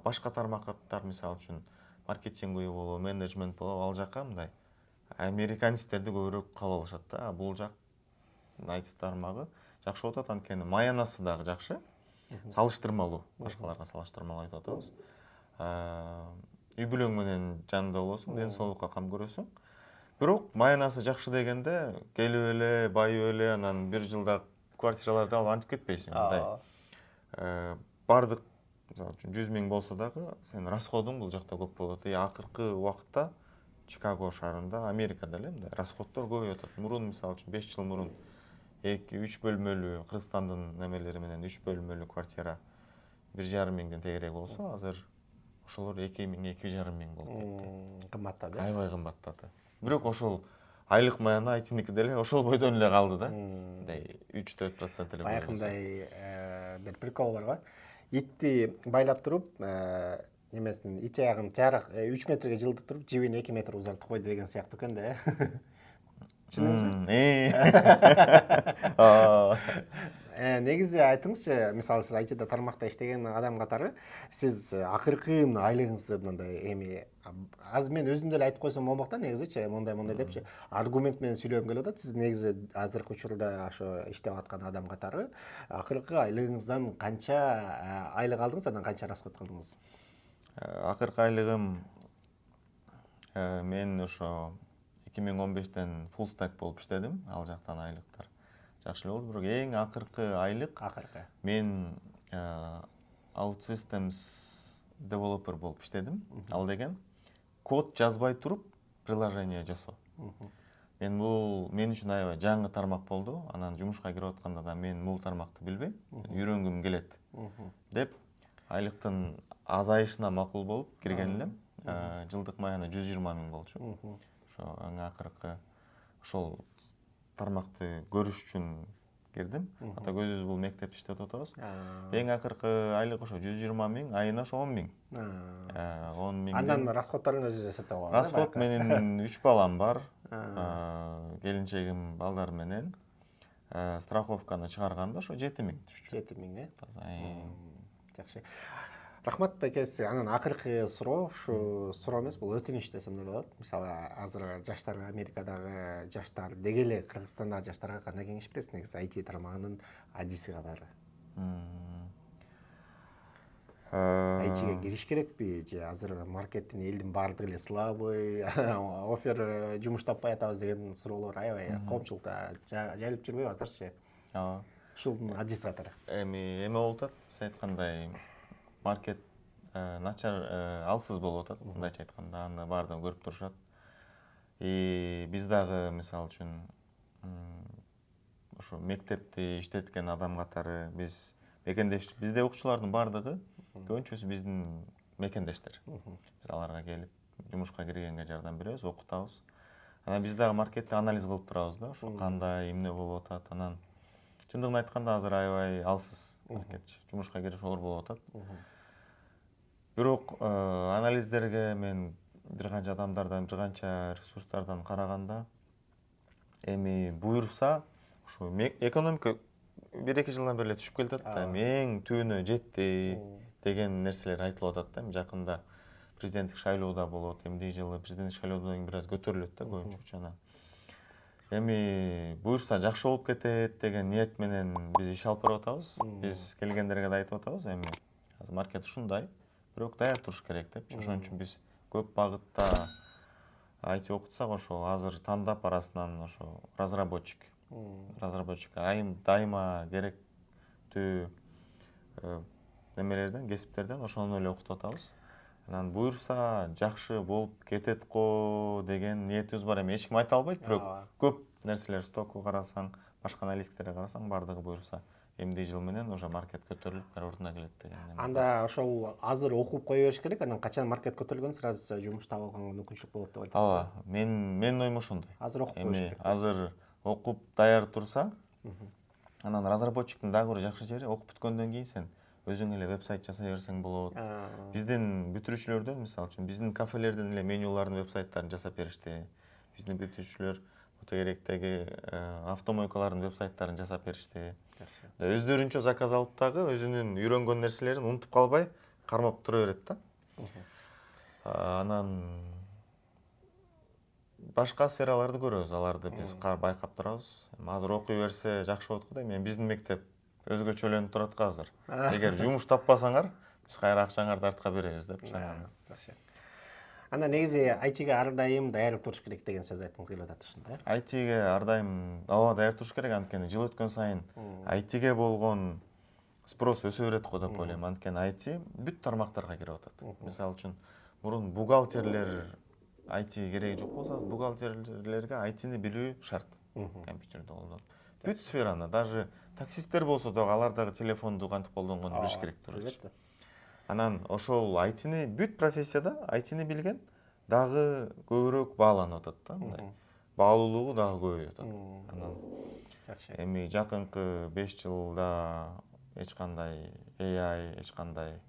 Башка тармактар мисалы үчүн маркетинг болобу, менеджмент болобу, ал жака мындай американецтерди көбүрөөк кабыл алышат да. Бул жак айти тармагы жакшы болуп атат, анткени майонасы дагы жакшы. Салыштырмалуу, башкаларга салыштырмалуу айтып атабыз. Үй бүлөң менен жанында болосуң, ден соолукка кам көрөсүң. Бирок майонасы жакшы дегенде келип эле, байып эле, анан бир жылда квартираларды алып антип кетпейсиң. Мындай бардык, мисалы үчүн 100 000 болсо дагы сенин расходуң бул жакта көп болот. Акыркы убакытта Чикаго шаарында, Америкада эле мындай расходдор көбөйүп атат. Мурун мисалы үчүн 5 жыл мурун 2-3 бөлмөлүү Кыргызстандын немелери менен 3 бөлмөлүү квартира 1,5 миңден тегерээк болсо, азыр ошолор 2 000, 2,5 миң болуп кетти. Кымбаттады. Аябай кымбаттады. Бирок ошол айлык маяна айтиники деле ошол бойдон эле калды да. Мындай 3-4% эле. Баягындай бир прикол бар го. Итти байлап туруп, немесин ит аягын жарык 3 метрге жылдып туруп, жибин 2 метр узартып койду деген сыяктуу экен да. Түшүндүңүзбү? Негизи айтыңызчы, мисалы сиз айтыда тармакта иштеген адам катары, сиз акыркы айлыгыңызды мындай эми аз мен өзүм деле айтып койсом болмок да, негизичи мондай депчи аргумент менен сүйлөгүм келип атат. Сиз негизи азыркы учурда ошо иштеп аткан адам катары акыркы айлыгыңыздан канча айлык алдыңыз, анан канча расход кылдыңыз? Акыркы айлыгым мен ошо 2015-тен full stack болуп иштедим, ал жактан айлыктар жакшы болду. Бирок эң акыркы айлык мен OutSystems developer болуп иштедим. Ал деген код жазбай туруп приложение жасоо. Мен үчүн аябай жаңы тармак болду. Анан жумушка кирип атканда да мен бул тармакты билбейм, үйрөнгүм келет деп айлыктын азайышына макул болуп кирген элем. Жылдык маяна 120 000 болчу. Ошо эң акыркы ошол тармакты көрүш үчүн кирдим. Ата көзүбүз бул мектепте иштеп атабыз. Эң акыркы айлык ошо 120 000, айына ошо 10 000. 10 000. Андан расходторуң өзүңүз эсептеп аласыз. Расход менин 3 балам бар. Келинчегим балдар менен страховканы чыгарганда ошо 7 000 түштү. 7 000, жакшы. Рахмат байкес. Анан акыркы суроо, ушу суроо эмес, бул өтүнүч десем деле болот. Мисалы, азыр жаштар, Америкадагы жаштар, деги эле Кыргызстандагы жаштарга кандай кеңеш бересиз негизи IT тармагынын адиси катары? IT-ге кириш керекпи же азыр маркеттин элдин баардыгы эле слабый, офер жумуш таппай атабыз деген суроолор аябай коомчулукта жайылып жүрбөйбү азырчы? Ушул адис катары. Эме болуп атат, сиз айткандай маркет начар алсыз болуп атат, мындайча айтканда, аны баардыгы көрүп турушат. Биз дагы мисалы үчүн ошо мектепти иштеткен адам катары биз мекендеш, бизде окуучулардын баардыгы көбүнчөсү биздин мекендештер. Биз аларга келип жумушка киргенге жардам беребиз, окутабыз. Анан биз дагы маркетти анализ кылып турабыз да, ошо кандай эмне болуп атат. Анан чындыгын айтканда азыр аябай алсыз маркет. Жумушка кириш оор болуп атат. Бирок анализдерге мен бир канча адамдардан, бир канча ресурстардан караганда эми буюрса ошо экономика 1-2 жылдан бери эле түшүп келатат да, эң түбүнө жетти деген нерселер айтылып атат да. Жакында президенттик шайлоодо болот, эмди жылы президенттик шайлоодон кийин бир аз көтөрүлөт да көбүнчө жана. Эми буюрса жакшы болуп кетет деген ниет менен биз иш алып барып атабыз. Биз келгендерге да айтып атабыз, эми азыр маркет ушундай, бирок даяр туруш керек деп. Ошон үчүн биз көп багытта IT окутсак, ошо азыр тандап арасынан ошо разработчик дайыма керектүү немелерден, кесиптерден ошону эле окутуп атабыз. Анан буюрса жакшы болуп кетет го деген ниетибиз бар. Эми эч ким айта албайт, бирок көп нерселер стокку карасаң, башка аналитиктерге карасаң, баардыгы буюрса эмди жыл менен уже маркет көтөрүлүп бир ордуна келет деген. Анда ошол азыр окуп кое бериш керек, анан качан маркет көтөрүлгөн сразу жумуш таап алганга мүмкүнчүлүк болот деп айтасыз. Ооба, менин оюм ошондой. Азыр окуп коюш керек. Азыр окуп даяр турса, анан разработчиктин дагы бир жакшы жери, окуп бүткөндөн кийин сен өзүң эле веб-сайт жасай берсең болот. Биздин бүтүрүүчүлөрдөн, мисалы үчүн, биздин кафелердин эле менюлардын веб-сайттарын жасап беришти. Биздин бүтүрүүчүлөр тегеректеги автомойкалардын веб-сайттарын жасап беришти. Өздөрүнчө заказ алып дагы өзүнүн үйрөнгөн нерселерин унутуп калбай кармап тура берет да. Анан башка сфераларды көрөбүз, аларды биз байкап турабыз. Азыр окуй берсе жакшы болот го да. Мен биздин мектеп өзгөчөлөнүп турат азыр. Эгер жумуш таппасаңар, биз кайра акчаңарды артка беребиз деп чыгам. Жакшы. Анда негизи айтиге ар дайым даяр туруш керек деген сөз айткыңыз келип атат ушунда, э? Айтиге ар дайым даяр туруш керек, анткени жыл өткөн сайын айтиге болгон спрос өсө берет го деп ойлойм. Анткени айти бүт тармактарга кирип атат. Мисалы үчүн мурун бухгалтерлер айтиге кереги жок болсо, бухгалтерлерге айтини билүү шарт. Компьютерди колдонуп. Бүт сфераны, даже таксисттер болсо дагы алар дагы телефонду кантип колдонгонун билиш керек турат. Анан ошол айтини бүт профессияда айтини билген дагы көбүрөөк бааланып атат да, мындай. Баалуулугу дагы көбөйүп атат. Анан Жакшы. эми жакынкы 5 жылда эч кандай AI, эч кандай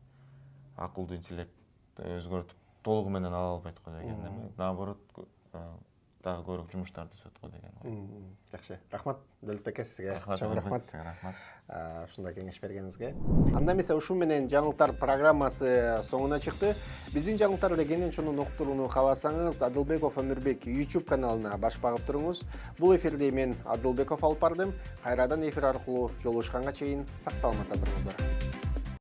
акылдуу интеллектти өзгөртүп толугу менен ала албайт го деген эме. Наоборот, дагы көбүрөөк жумуштарды түзөт го деген. Жакшы. Рахмат Дөлөт ака сизге. Чоң Рахмат. рахмат. Ушундай кеңеш бергениңизге. Анда эмесе ушу менен жаңылыктар программасы соңуна чыкты. Биздин жаңылыктарды кенен чоң уктурууну кааласаңыз, Адылбеков Өмүрбек YouTube каналына баш багып туруңуз. Бул эфирди мен Адылбеков алып бардым. Кайрадан эфир аркылуу жолугушканга чейин сак саламатта туруңуздар.